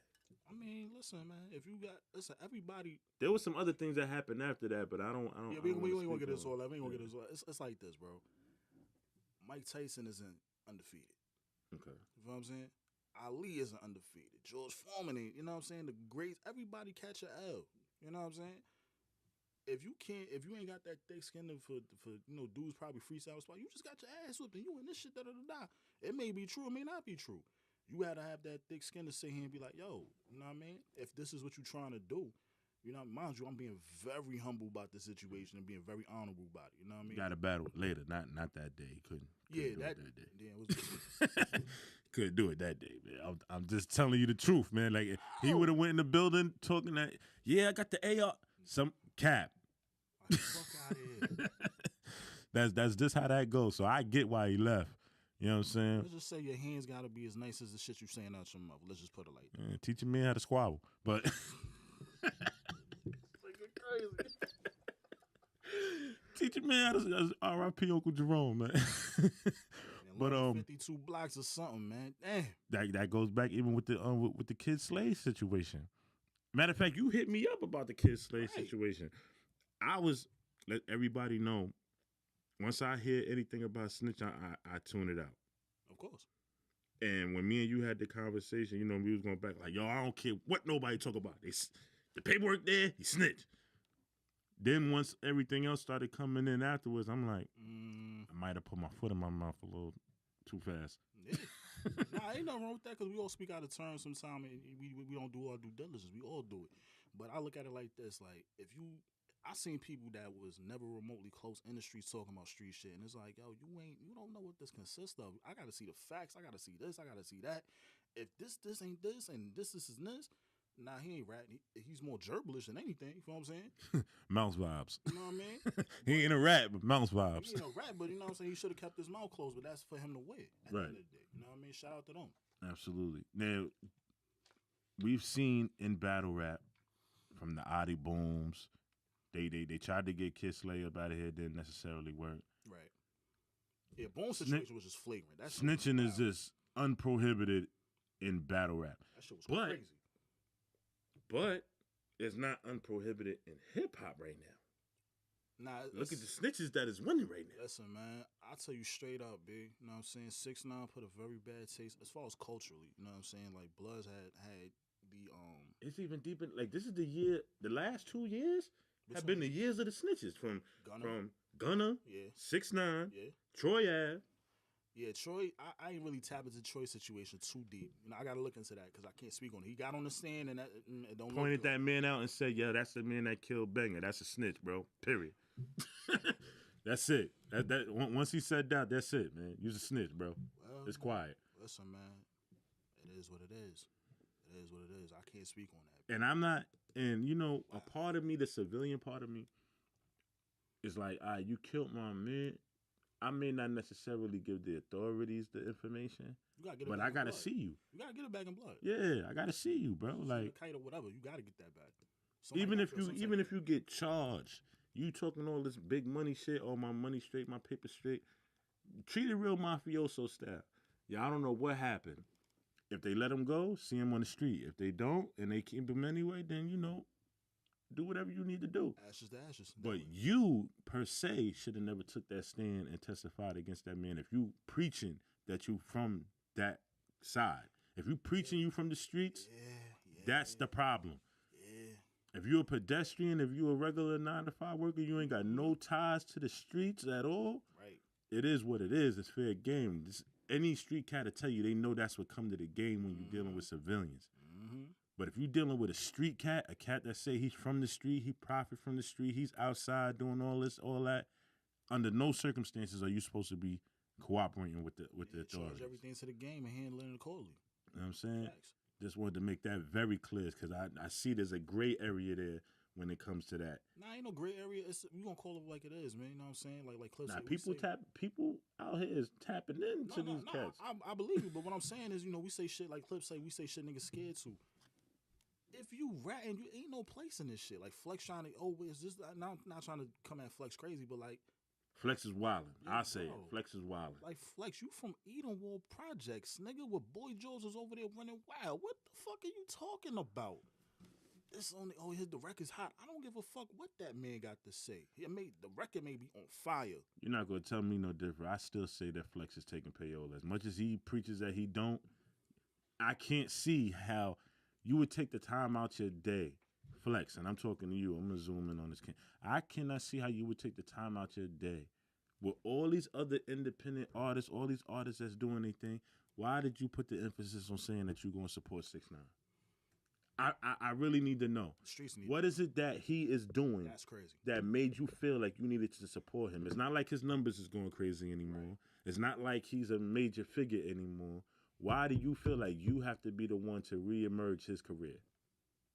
I mean, listen, man. If you got, everybody. There was some other things that happened after that, but I don't. Yeah, we ain't gonna get this all. We ain't gonna get this all. It's like this, bro. Mike Tyson isn't undefeated. Okay. You know what I'm saying? Ali isn't undefeated. George Foreman ain't. You know what I'm saying? The greats. Everybody catch a L. You know what I'm saying? If you ain't got that thick skin for dudes probably freestyle spot, you just got your ass whipped and you in this shit da. It may be true, it may not be true. You gotta have that thick skin to sit here and be like, yo, you know what I mean? If this is what you're trying to do, you know, mind you, I'm being very humble about the situation and being very honorable about it. You know what I mean? Got to battle later, not that day. He couldn't do it that day. Yeah, it was couldn't do it that day, man. I'm just telling you the truth, man. Like he would have went in the building talking that, yeah, I got the AR. Some cap. Like, fuck out of here. That's just how that goes. So I get why he left. You know what I'm saying? Let's just say your hands gotta be as nice as the shit you saying out your mouth. Let's just put it like that. Yeah, teaching me how to squabble, but Crazy. teaching me how to R.I.P. Uncle Jerome, man. But 52 blocks or something, man. Damn. That goes back even with the Kid Slade situation. Matter of fact, you hit me up about the Kid Slade situation. I was let everybody know. Once I hear anything about snitch, I tune it out. Of course. And when me and you had the conversation, you know, we was going back like, yo, I don't care what nobody talk about. The paperwork there, he snitched. Then once everything else started coming in afterwards, I'm like, I might have put my foot in my mouth a little too fast. Yeah. Nah, ain't nothing wrong with that because we all speak out of turn sometimes and we don't do our due diligence. We all do it. But I look at it like this, like I seen people that was never remotely close in the streets talking about street shit, and it's like, yo, you don't know what this consists of. I gotta see the facts. I gotta see this. I gotta see that. If this ain't this and this is this, nah, he ain't rat. He's more gerbalish than anything. You know what I'm saying? Mouse vibes. You know what I mean? He ain't a rat, but mouse vibes. He ain't a rat, but you know what I'm saying? He should have kept his mouth closed, but that's for him to win at the Right. end of the day. You know what I mean? Shout out to them. Absolutely. Now, we've seen in battle rap from the Adi Booms, they tried to get Kid Slay up out of here, didn't necessarily work. Right. Yeah, Bone situation was just flagrant. That shit Snitching was is just unprohibited in battle rap. That shit was But- crazy. But it's not unprohibited in hip hop right now. Nah, Look at the snitches that is winning right now. Listen, man, I'll tell you straight up, big. You know what I'm saying? 6ix9ine put a very bad taste as far as culturally. You know what I'm saying? Like Bloods had the It's even deeper. Like this is the last 2 years have been the years of the snitches from Gunna, Yeah. 6ix9ine, Yeah. Troy Ave. Yeah, Troy, I ain't really tap into Troy's situation too deep. You know, I got to look into that because I can't speak on it. He got on the stand and it don't Pointed look good. that man out and said, "Yeah, that's the man that killed Banger. That's a snitch, bro. Period." That's it. That once he said that, that's it, man. You're a snitch, bro. Well, It's quiet. Listen, man, it is what it is. It is what it is. I can't speak on that. And I'm not. And you know, a part of me, the civilian part of me, is like, "Ah, you killed my man." I may not necessarily give the authorities the information, You gotta get it but back I in gotta blood. see you. You gotta get it back in blood. Yeah, I gotta see you, bro. Like kite or whatever, you gotta get that back. even if you get charged, you talking all this big money shit, all my money straight, my paper straight. Treat it real mafioso style. Yeah, I don't know what happened. If they let him go, see him on the street. If they don't and they keep him anyway, then do whatever you need to do. ashes to ashes. But you per se should have never took that stand and testified against that man. If you preaching that you from that side, if you preaching you from the streets, that's the problem. Yeah. If you're a pedestrian, if you're a regular 9-to-5 worker, you ain't got no ties to the streets at all. Right. It is what it is. It's fair game. Any street cat will tell you they know that's what come to the game when you're dealing with civilians. Mm-hmm. But if you're dealing with a street cat, a cat that say he's from the street, he profit from the street, he's outside doing all this, all that, under no circumstances are you supposed to be cooperating with the authorities. Charge everything to the game and handle it accordingly. You know what I'm saying? Facts. Just wanted to make that very clear because I see there's a gray area there when it comes to that. Nah, ain't no gray area. We gonna call it like it is, man. You know what I'm saying? Like Cliff Now said, we say- people out here is tapping into these cats. I believe you, but what I'm saying is, we say shit like Cliff say, we say shit niggas scared to. If you ratting, you ain't no place in this shit. Like Flex trying to, is this? Not trying to come at Flex crazy, but like Flex is wilding. Yeah, I say it. bro. Flex is wilding. Like Flex, you from Edenwald Projects, nigga, with Boy George was over there running wild. What the fuck are you talking about? It's only the record's hot. I don't give a fuck what that man got to say. The record may be on fire. You're not gonna tell me no different. I still say that Flex is taking payola. As much as he preaches that he don't, I can't see how you would take the time out your day, Flex, and I'm talking to you. I'm gonna zoom in on this. I cannot see how you would take the time out your day with all these other independent artists, all these artists that's doing anything. Why did you put the emphasis on saying that you're gonna support 6ix9ine? I really need to know. The streets need What is it that he is doing That's crazy. that made you feel like you needed to support him? It's not like his numbers is going crazy anymore. It's not like he's a major figure anymore. Why do you feel like you have to be the one to reemerge his career?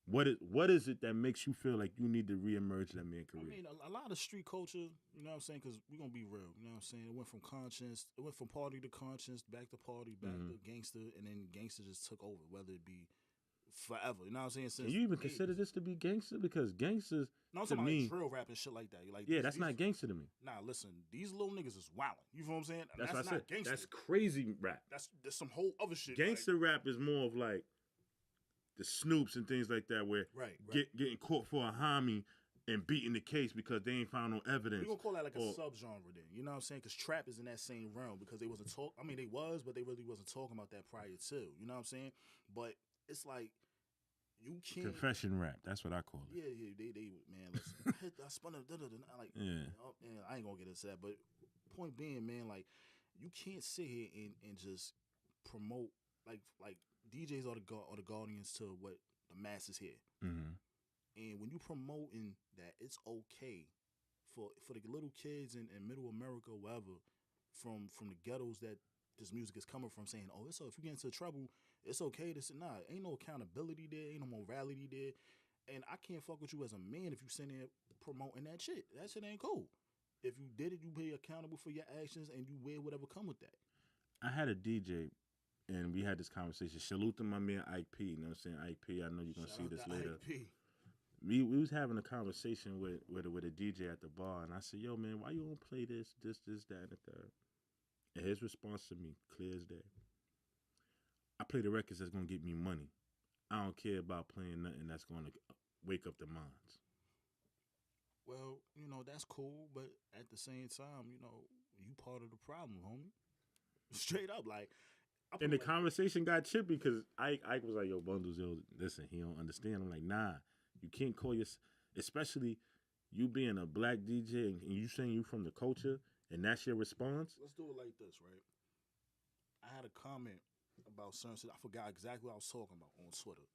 What is it that makes you feel like you need to reemerge that man's career? I mean, a lot of street culture, you know what I'm saying? Because we're going to be real, you know what I'm saying? It went from party to conscience, back to party, back to gangster, and then gangster just took over, whether it be forever, you know what I'm saying? Since Can you even the consider 80s. this to be gangster? Because gangsters, No, I'm to talking me, about like drill rap and shit like that. Like yeah, these- that's these- not gangster to me. Nah, listen, these little niggas is wildin'. You feel what I'm saying? That's not what I said. gangster. That's crazy rap. That's some whole other shit. Gangster rap is more of like the Snoops and things like that, where Right. getting caught for a homie and beating the case because they ain't found no evidence. We gonna call that like a Or- subgenre then. You know what I'm saying? Because trap is in that same realm because they wasn't talk. I mean, they was, but they really wasn't talking about that prior to. You know what I'm saying? But it's like you can't. Confession rap. That's what I call it. Yeah, they man. Listen, I spun it. Like, Yeah. and I ain't gonna get into that. But point being, man, like you can't sit here and just promote like DJs are the guardians to what the masses hear. Mm-hmm. And when you promoting that it's okay for the little kids in middle America, wherever, from the ghettos that this music is coming from, saying, oh, it's if you get into trouble, it's okay to say, nah, ain't no accountability there, ain't no morality there. And I can't fuck with you as a man if you sitting there promoting that shit. That shit ain't cool. If you did it, you be accountable for your actions and you wear whatever come with that. I had a DJ and we had this conversation. Salute to my man Ike P. You know what I'm saying? Ike P, I know you're gonna Shout see out this to later. Ike P. We was having a conversation with a DJ at the bar, and I said, "Yo, man, why you don't play this, that, and the third?" And his response to me, clear as day, I play the records that's gonna get me money. I don't care about playing nothing that's gonna wake up the minds. Well, that's cool, but at the same time, you part of the problem, homie. Straight up, like. And the conversation got chippy because Ike was like, "Yo, Bundles, yo, listen, he don't understand." I'm like, "Nah, you can't call your, especially you being a black DJ and you saying you from the culture, and that's your response." Let's do it like this, right? I had a comment about certain shit. I forgot exactly what I was talking about on Twitter.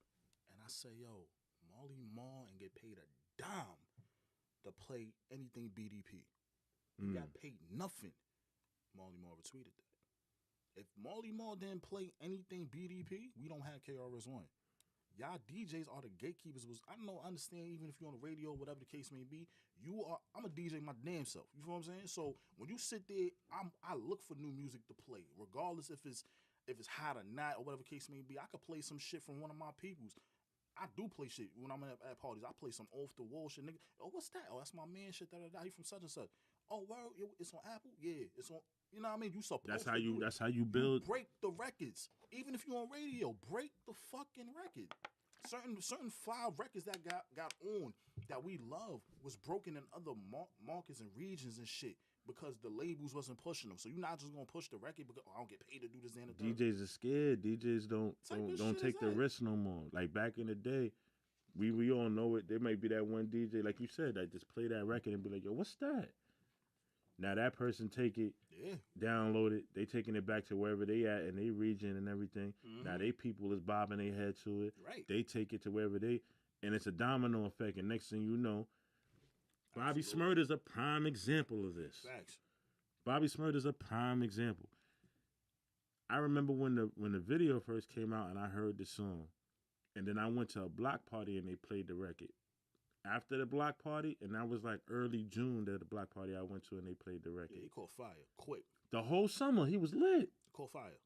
And I say, yo, Marley Marl and get paid a dime to play anything BDP. You got paid nothing. Marley Marl retweeted that. If Marley Marl didn't play anything BDP, we don't have KRS-One. Y'all DJs are the gatekeepers. I don't know, understand, even if you're on the radio, whatever the case may be, I'm a DJ my damn self. You feel what I'm saying? So when you sit there, I look for new music to play, regardless if it's hot or not or whatever the case may be. I could play some shit from one of my peoples. I do play shit when I'm at parties. I play some off the wall shit, nigga. Oh, what's that? Oh, that's my man shit. He from such and such. Oh, well, it's on Apple. Yeah, it's on. You know what I mean? You supposed That's how to you. do it. That's how you build. You break the records, even if you're on radio. Break the fucking record. Certain file records that got on that we love was broken in other markets and regions and shit because the labels wasn't pushing them. So you're not just gonna push the record because I don't get paid to do this and the third. DJs are scared. DJs don't take the risk no more. Like back in the day, we all know it. There might be that one DJ, like you said, that just play that record and be like, "Yo, what's that?" Now that person take it, download it. They taking it back to wherever they at in their region and everything. Mm-hmm. Now they people is bobbing their head to it. Right. They take it to wherever and it's a domino effect. And next thing you know, Bobby Smurder's a prime example of this. Facts. Bobby Smurder's a prime example. I remember when the video first came out and I heard the song, and then I went to a block party and they played the record. After the block party, and that was like early June, the block party I went to, and they played the record. Yeah, he caught fire quick. The whole summer, he was lit. Caught fire.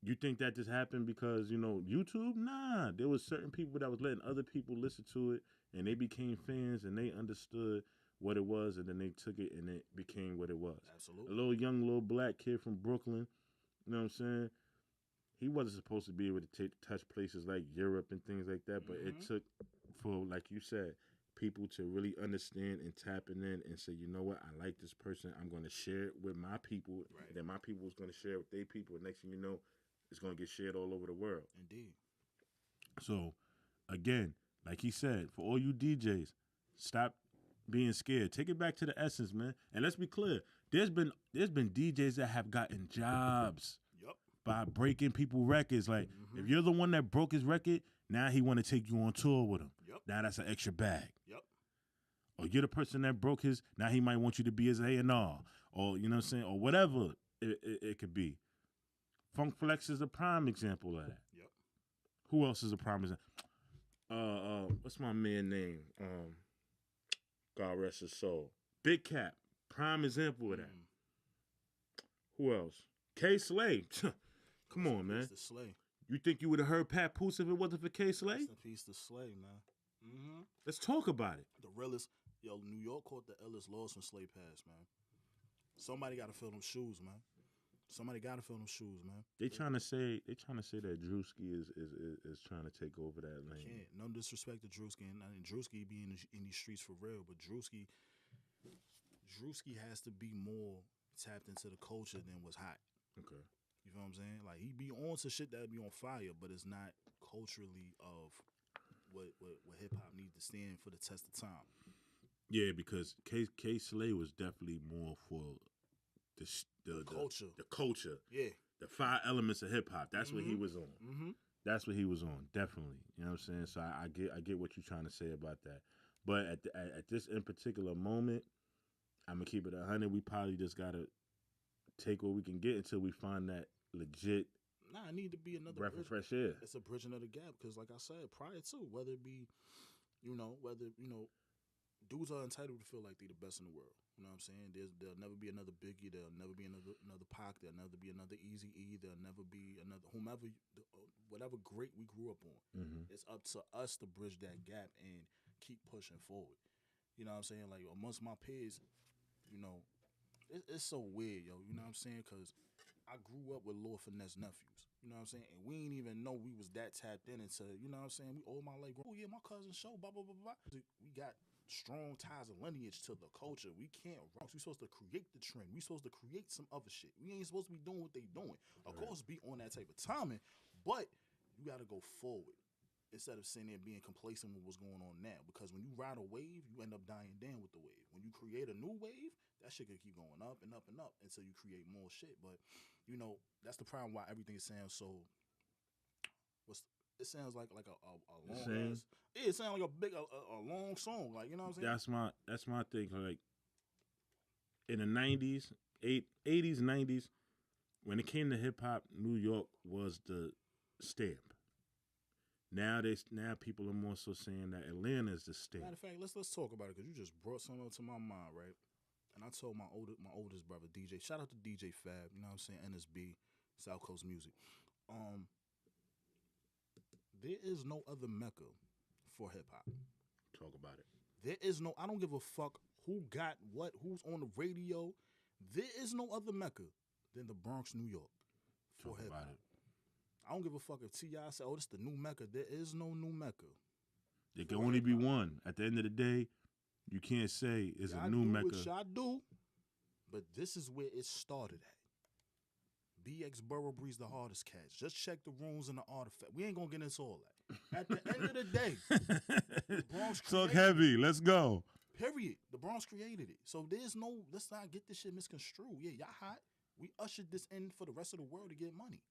You think that just happened because, YouTube? Nah, there was certain people that was letting other people listen to it, and they became fans, and they understood what it was, and then they took it, and it became what it was. Absolutely. A little black kid from Brooklyn, you know what I'm saying? He wasn't supposed to be able to touch places like Europe and things like that, but it took, for, like you said, people to really understand and tapping in and say, you know what, I like this person. I'm going to share it with my people. Right. And then my people is going to share it with their people. And next thing you know, it's going to get shared all over the world. Indeed. So, again, like he said, for all you DJs, stop being scared. Take it back to the essence, man. And let's be clear. There's been DJs that have gotten jobs. By breaking people's records. Like, if you're the one that broke his record, now he want to take you on tour with him. Yep. Now that's an extra bag. Yep. Or you're the person that broke his, now he might want you to be his A&R. Or, you know what I'm saying? Or whatever it could be. Funk Flex is a prime example of that. Yep. Who else is a prime example? What's my man name? God rest his soul. Big Cap. Prime example of that. Who else? K Slay. Come on, man. To Slay. You think you would have heard Pat Poose if it wasn't for K Slay? Rest in peace to Slay, man. Mm-hmm. Let's talk about it. The realest, New York caught the illest loss when Slay passed, man. Somebody got to fill them shoes, man. Somebody got to fill them shoes, man. They trying to say that Drewski is trying to take over that lane. Can't. No disrespect to Drewski, and Drewski be in these streets for real, but Drewski has to be more tapped into the culture than what's hot. Okay. You feel what I'm saying? Like, he be on to shit that be on fire, but it's not culturally of what hip hop needs to stand for the test of time. Yeah, because K Slay was definitely more for the culture. Yeah. the 5 elements of hip hop. That's what he was on. Mm-hmm. That's what he was on, definitely. You know what I'm saying? So I get what you're trying to say about that. But at this in particular moment, I'm gonna keep it 100. We probably just gotta take what we can get until we find that legit Nah, I need to be another breath of bridge. fresh air. It's a bridging of the gap because, like I said, prior to whether it be, dudes are entitled to feel like they're the best in the world. You know what I'm saying? There'll never be another Biggie. There'll never be another Pac. There'll never be another Easy E. There'll never be another whatever great we grew up on. Mm-hmm. It's up to us to bridge that gap and keep pushing forward. You know what I'm saying? Like amongst my peers, it's so weird, yo. You know what I'm saying? Because I grew up with Lord Finesse nephews. You know what I'm saying? And we didn't even know we was that tapped in into, you know what I'm saying? We all my life, oh yeah, my cousin show, blah, blah, blah, blah. We got strong ties of lineage to the culture. We can't rock. We supposed to create the trend. We supposed to create some other shit. We ain't supposed to be doing what they doing. Of course, be on that type of timing, but you got to go forward instead of sitting there being complacent with what's going on now. Because when you ride a wave, you end up dying down with the wave. When you create a new wave, that shit could keep going up and up and up until you create more shit. But that's the problem why everything sounds so. It sounds like a long ass. Yeah, it sounds like a long song. Like, you know what I'm saying? That's my thing. Like in the 90s, 80s, 90s, when it came to hip hop, New York was the stamp. Now people are more so saying that Atlanta is the stamp. Matter of fact, let's talk about it because you just brought something up to my mind, right? And I told my oldest brother DJ, shout out to DJ Fab, you know what I'm saying, NSB, South Coast Music. There is no other Mecca for hip hop. Talk about it. There is no. I don't give a fuck who got what, who's on the radio. There is no other Mecca than the Bronx, New York, for hip hop. I don't give a fuck if T.I. said, "Oh, this the new Mecca." There is no new Mecca. There can only be one. At the end of the day, you can't say it's a new Mecca. Which I do, but this is where it started at. BX Burrow Breeze the hardest catch. Just check the rules and the artifact. We ain't gonna get into all that. At the end of the day, the Bronx talk heavy. Let's go. Period. The Bronx created it. So let's not get this shit misconstrued. Yeah, y'all hot. We ushered this in for the rest of the world to get money.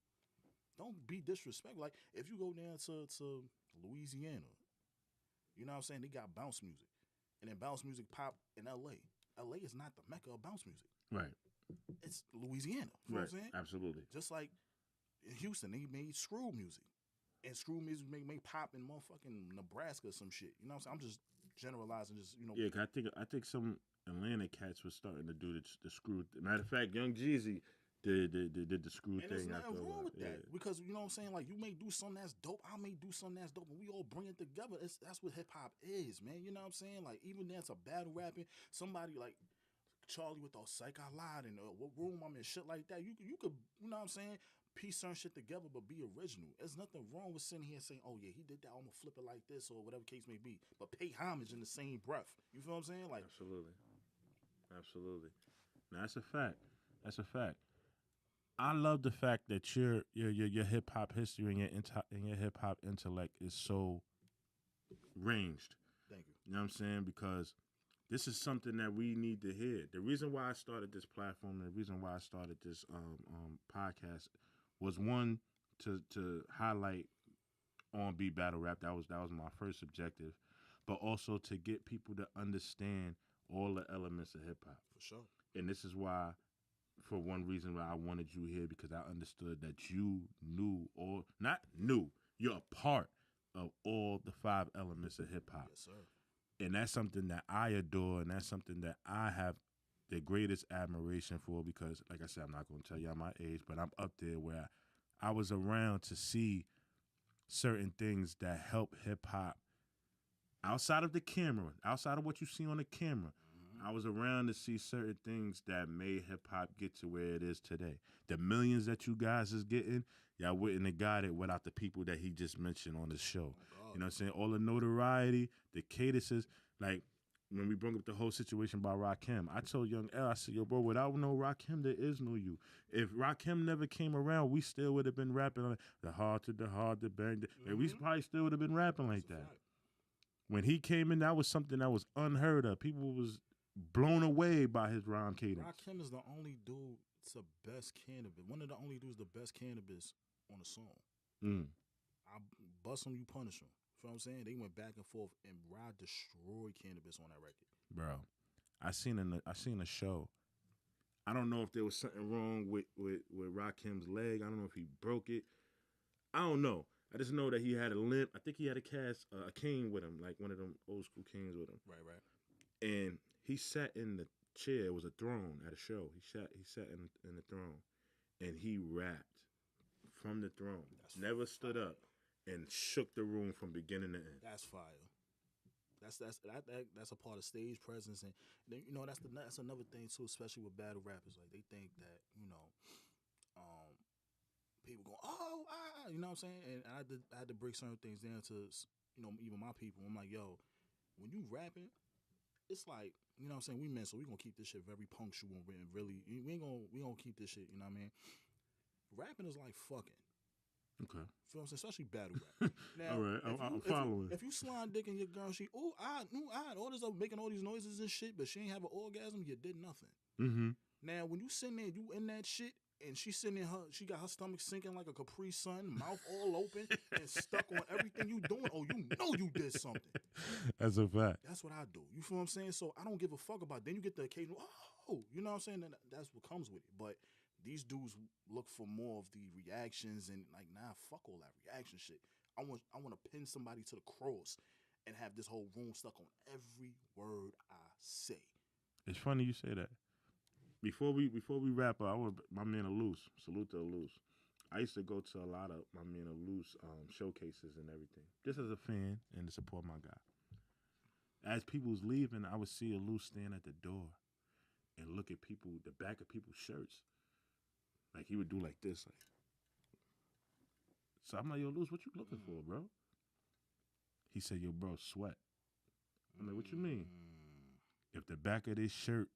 Don't be disrespectful. Like, if you go down to Louisiana, you know what I'm saying? They got bounce music. And then bounce music pop in LA. LA is not the Mecca of bounce music. Right. It's Louisiana. You know what I'm saying? Absolutely. Just like in Houston, they made screw music. And screw music make pop in motherfucking Nebraska or some shit. You know what I'm saying? I'm just generalizing, Yeah, I think some Atlanta cats was starting to do the screw. Matter of fact, Young Jeezy did the screw and thing. There's nothing after wrong with yeah. that. Because, you know what I'm saying? Like, you may do something that's dope. I may do something that's dope. And we all bring it together. That's what hip-hop is, man. You know what I'm saying? Like, even that's a battle rapping. Somebody like Charlie with the Psych I Lied and what room I'm in, shit like that. You could, you know what I'm saying? Piece certain shit together, but be original. There's nothing wrong with sitting here saying, oh, yeah, he did that. I'm going to flip it like this or whatever case may be. But pay homage in the same breath. You feel what I'm saying? Like, Absolutely. Now, that's a fact. I love the fact that your hip hop history and your hip hop intellect is so ranged. thank you. You know what I'm saying? Because this is something that we need to hear. The reason why I started this platform, and the reason why I started this podcast, was one to highlight R&B battle rap. That was my first objective, but also to get people to understand all the elements of hip hop. For sure. And this is why, for one reason, why I wanted you here, because I understood that you knew, or not knew, you're a part of all the 5 elements of hip hop. Yes, sir. And that's something that I adore, and that's something that I have the greatest admiration for, because, like I said, I'm not going to tell y'all my age, but I'm up there where I was around to see certain things that help hip hop outside of the camera, outside of what you see on the camera. I was around to see certain things that made hip hop get to where it is today. The millions that you guys is getting, y'all wouldn't have got it without the people that he just mentioned on the show. You know what I'm saying? All the notoriety, the cadences, like when we brought up the whole situation about Rakim, I told Young L, I said, yo, bro, without no Rakim, there is no you. If Rakim never came around, we still would have been rapping like the hard, the bang. And we probably still would have been rapping like that. When he came in, that was something that was unheard of. People was blown away by his rhyme cadence. Rakim is the only dude. It's the best cannabis. One of the only dudes the best cannabis on a song. Mm. I bust him, you punish him. You know what I'm saying? They went back and forth, and Rod destroyed cannabis on that record. Bro, I seen a show. I don't know if there was something wrong with Rakim's leg. I don't know if he broke it. I don't know. I just know that he had a limp. I think he had a cane with him, like one of them old school canes with him. Right. And he sat in the chair. It was a throne at a show. He sat in the throne, and he rapped from the throne. Never stood up and shook the room from beginning to end. That's fire. That's a part of stage presence, and then, that's another thing too, especially with battle rappers. Like they think that people go, you know what I'm saying, and I had to break certain things down to even my people. I'm like, yo, when you rapping, it's like, you know what I'm saying, we men, so we gonna keep this shit very punctual and really we gonna keep this shit, you know what I mean? Rapping is like fucking. Okay. You know what I'm saying? Especially battle rap. Now, all right, I'm following. If you slime dick in your girl, she all this up making all these noises and shit, but she ain't have an orgasm, you did nothing. Mm-hmm. Now when you sitting there, you in that shit, and she sitting there, she got her stomach sinking like a Capri Sun, mouth all open and stuck on everything you doing. Oh, you know you did something. That's a fact. That's what I do. You feel what I'm saying? So I don't give a fuck about it. Then you get the occasional, you know what I'm saying? That's what comes with it. But these dudes look for more of the reactions and like, nah, fuck all that reaction shit. I want to pin somebody to the cross and have this whole room stuck on every word I say. It's funny you say that. Before we wrap up, my man Alus. Salute to Alus. I used to go to a lot of my man Alus showcases and everything, just as a fan and to support my guy. As people was leaving, I would see Alus stand at the door and look at the back of people's shirts. Like he would do like this, like. So I'm like, yo, Alus, what you looking for, bro? He said, yo, bro, sweat. I'm like, what you mean? If the back of this shirt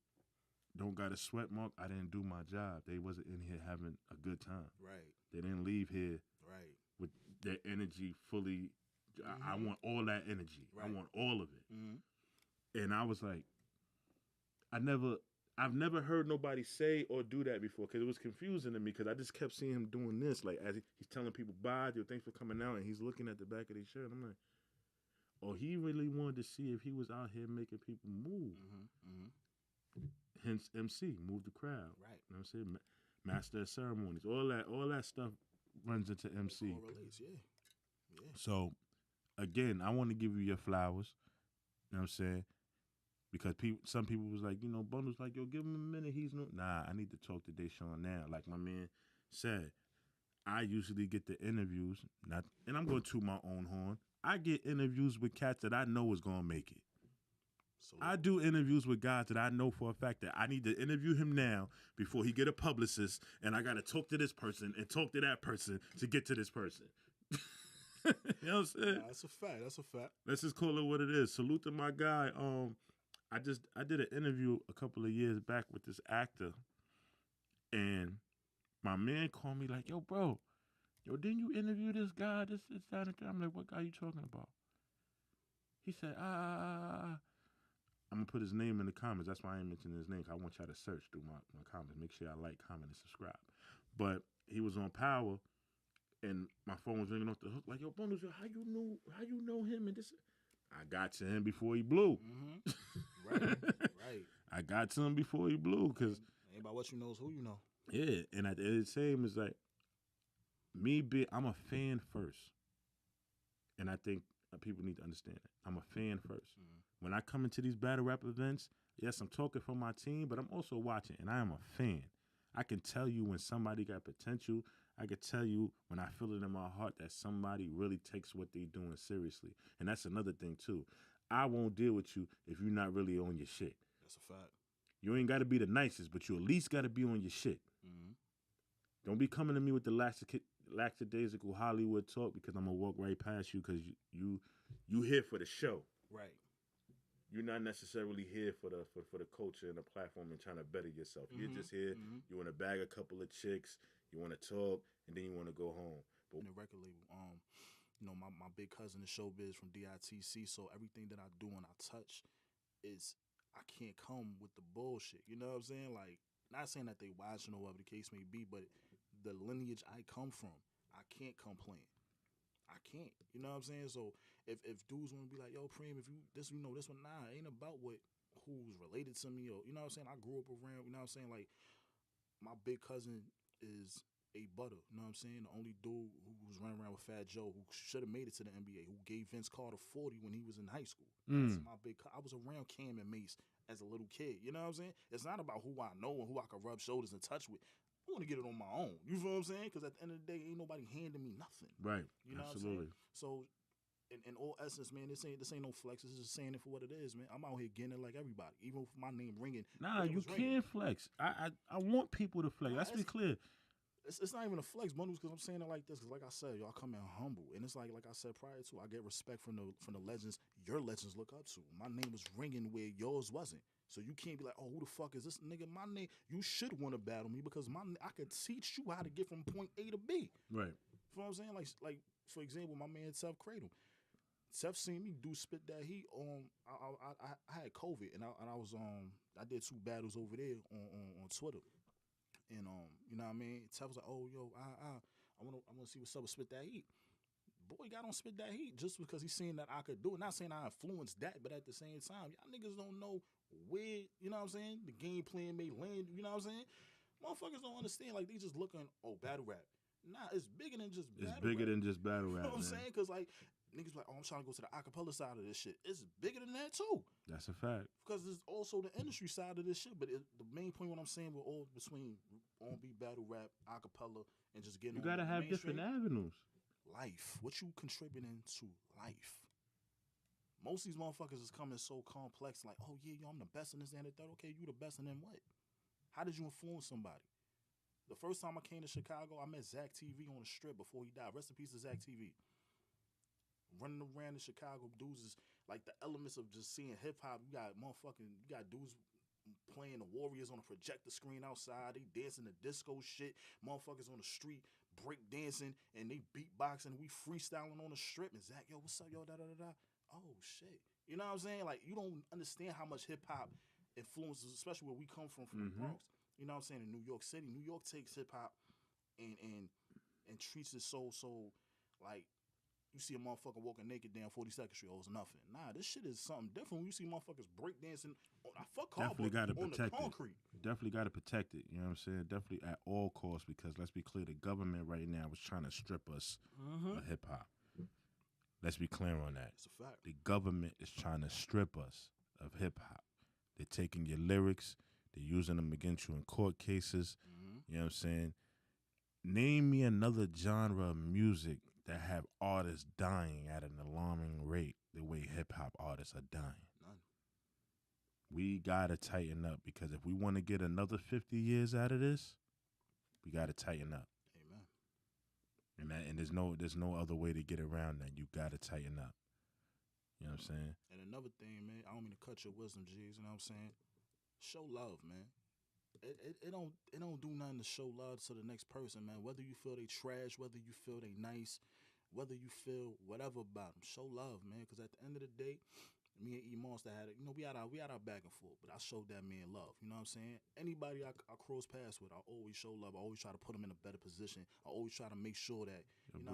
don't got a sweat mark, I didn't do my job. They wasn't in here having a good time. Right. They didn't leave here with their energy fully. I want all that energy. Right. I want all of it. Mm-hmm. And I was like, I've never heard nobody say or do that before, because it was confusing to me, because I just kept seeing him doing this, like as he's telling people bye, thanks for coming out, and he's looking at the back of their shirt. I'm like, oh, he really wanted to see if he was out here making people move. Hence MC, move the crowd. Right. You know what I'm saying? Master of ceremonies. All that stuff runs into MC. Correlates, yeah. So again, I want to give you your flowers. You know what I'm saying? Because some people was like, Bundle's like, yo, give him a minute. Nah, I need to talk to DeShawn now. Like my man said, I usually get the interviews, and I'm going to toot my own horn. I get interviews with cats that I know is going to make it. So I do interviews with guys that I know for a fact that I need to interview him now before he get a publicist, and I got to talk to this person and talk to that person to get to this person. You know what I'm saying? Nah, that's a fact. Let's just call it what it is. Salute to my guy. I did an interview a couple of years back with this actor, and my man called me like, yo, bro, didn't you interview this guy? This that. I'm like, what guy you talking about? He said, I'm going to put his name in the comments. That's why I ain't mentioning his name, because I want y'all to search through my comments. Make sure y'all like, comment, and subscribe. But he was on Power, and my phone was ringing off the hook. Like, yo, Bonus, how you know him? And this, I got to him before he blew. Mm-hmm. Right. I got to him before he blew, because ain't about what you know is who you know. Yeah, and at the end of the same is like, I'm a fan first. And I think people need to understand that. I'm a fan first. Mm-hmm. When I come into these battle rap events, yes, I'm talking for my team, but I'm also watching, and I am a fan. I can tell you when somebody got potential. I can tell you when I feel it in my heart that somebody really takes what they're doing seriously. And that's another thing, too. I won't deal with you if you're not really on your shit. That's a fact. You ain't got to be the nicest, but you at least got to be on your shit. Mm-hmm. Don't be coming to me with the lackadaisical Hollywood talk, because I'm going to walk right past you, because you here for the show. Right. You're not necessarily here for the culture and the platform and trying to better yourself. Mm-hmm. You're just here. Mm-hmm. You want to bag a couple of chicks. You want to talk, and then you want to go home. But in the record label, my big cousin is Showbiz from DITC. So everything that I do and I touch is, I can't come with the bullshit. You know what I'm saying? Like, not saying that they watching or whatever the case may be, but the lineage I come from, I can't come playing. I can't. You know what I'm saying? So if dudes want to be like, yo, Preem, if you this, you know, this one, nah, it ain't about what who's related to me or you know what I'm saying? I grew up around, you know what I'm saying? Like my big cousin is a butter, you know what I'm saying? The only dude who was running around with Fat Joe who should have made it to the NBA, who gave Vince Carter 40 when he was in high school. That's my big I was around Cam and Mace as a little kid. You know what I'm saying? It's not about who I know and who I can rub shoulders and touch with. I want to get it on my own. You feel what I'm saying? Because at the end of the day, ain't nobody handing me nothing. Right. You know Absolutely. what I'm saying? So, in all essence, man, this ain't no flex. This is just saying it for what it is, man. I'm out here getting it like everybody, even with my name ringing. Nah, it you was ringing. can flex. I want people to flex. Nah, Let's be clear. It's not even a flex, bundles, because I'm saying it like this. Because like I said, y'all come in humble, and it's like I said prior to, I get respect from the legends. Your legends look up to. My name was ringing where yours wasn't. So you can't be like, oh, who the fuck is this nigga? My name. You should want to battle me because I could teach you how to get from point A to B. Right. You know what I'm saying? Like for example, my man Seth Cradle. Seth seen me do spit that heat on. I had COVID and I was I did 2 battles over there on Twitter, and you know what I mean. Seth was like, oh yo, I wanna see what's up with spit that heat. Boy got on spit that heat just because he seen that I could do it. Not saying I influenced that, but at the same time, y'all niggas don't know where, you know what I'm saying, the game plan may land, you know what I'm saying? Motherfuckers don't understand, like they just looking, oh, battle rap. Nah, it's bigger than just battle It's bigger rap. than just battle You rap. know what I'm man. saying? Because like niggas like, oh, I'm trying to go to the acapella side of this shit. It's bigger than that too. That's a fact. Because there's also the industry side of this shit. But the main point, what I'm saying, we're all between R&B, battle rap, acapella, and just getting You on gotta the have different mainstream. avenues. Life. What you contributing to life? Most of these motherfuckers is coming so complex, like, oh yeah, yo, I'm the best in this and the third. Okay, you the best, and then what? How did you influence somebody? The first time I came to Chicago, I met Zach TV on the strip before he died. Rest in peace to Zach TV. Running around in Chicago, dudes is like the elements of just seeing hip hop. You got dudes playing the Warriors on a projector screen outside. They dancing the disco shit. Motherfuckers on the street break dancing and they beatboxing. We freestyling on the strip. And Zach, yo, what's up, yo, da da da da. Oh shit, you know what I'm saying? Like you don't understand how much hip hop influences, especially where we come from the Bronx. You know what I'm saying? In New York City, New York takes hip hop and treats it so like. You see a motherfucker walking naked down 42nd Street, oh, it's nothing. Nah, this shit is something different. When you see motherfuckers breakdancing, Definitely got to on the protect it. concrete. Definitely got to protect it. You know what I'm saying? Definitely at all costs, because let's be clear, the government right now is trying to strip us of hip hop. Let's be clear on that. It's a fact. The government is trying to strip us of hip hop. They're taking your lyrics, they're using them against you in court cases. You know what I'm saying? Name me another genre of music that have artists dying at an alarming rate the way hip hop artists are dying. None. We gotta tighten up, because if we want to get another 50 years out of this, we gotta tighten up. Amen. And there's no other way to get around that. You gotta tighten up. You know what I'm saying? And another thing, man, I don't mean to cut your wisdom, G's. You know what I'm saying? Show love, man. It don't do nothing to show love to the next person, man. Whether you feel they trash, whether you feel they nice, whether you feel whatever about them, show love, man. Because at the end of the day, me and E Monster had it. You know, we had our back and forth, but I showed that man love. You know what I'm saying? Anybody I cross paths with, I always show love. I always try to put them in a better position. I always try to make sure that, you know.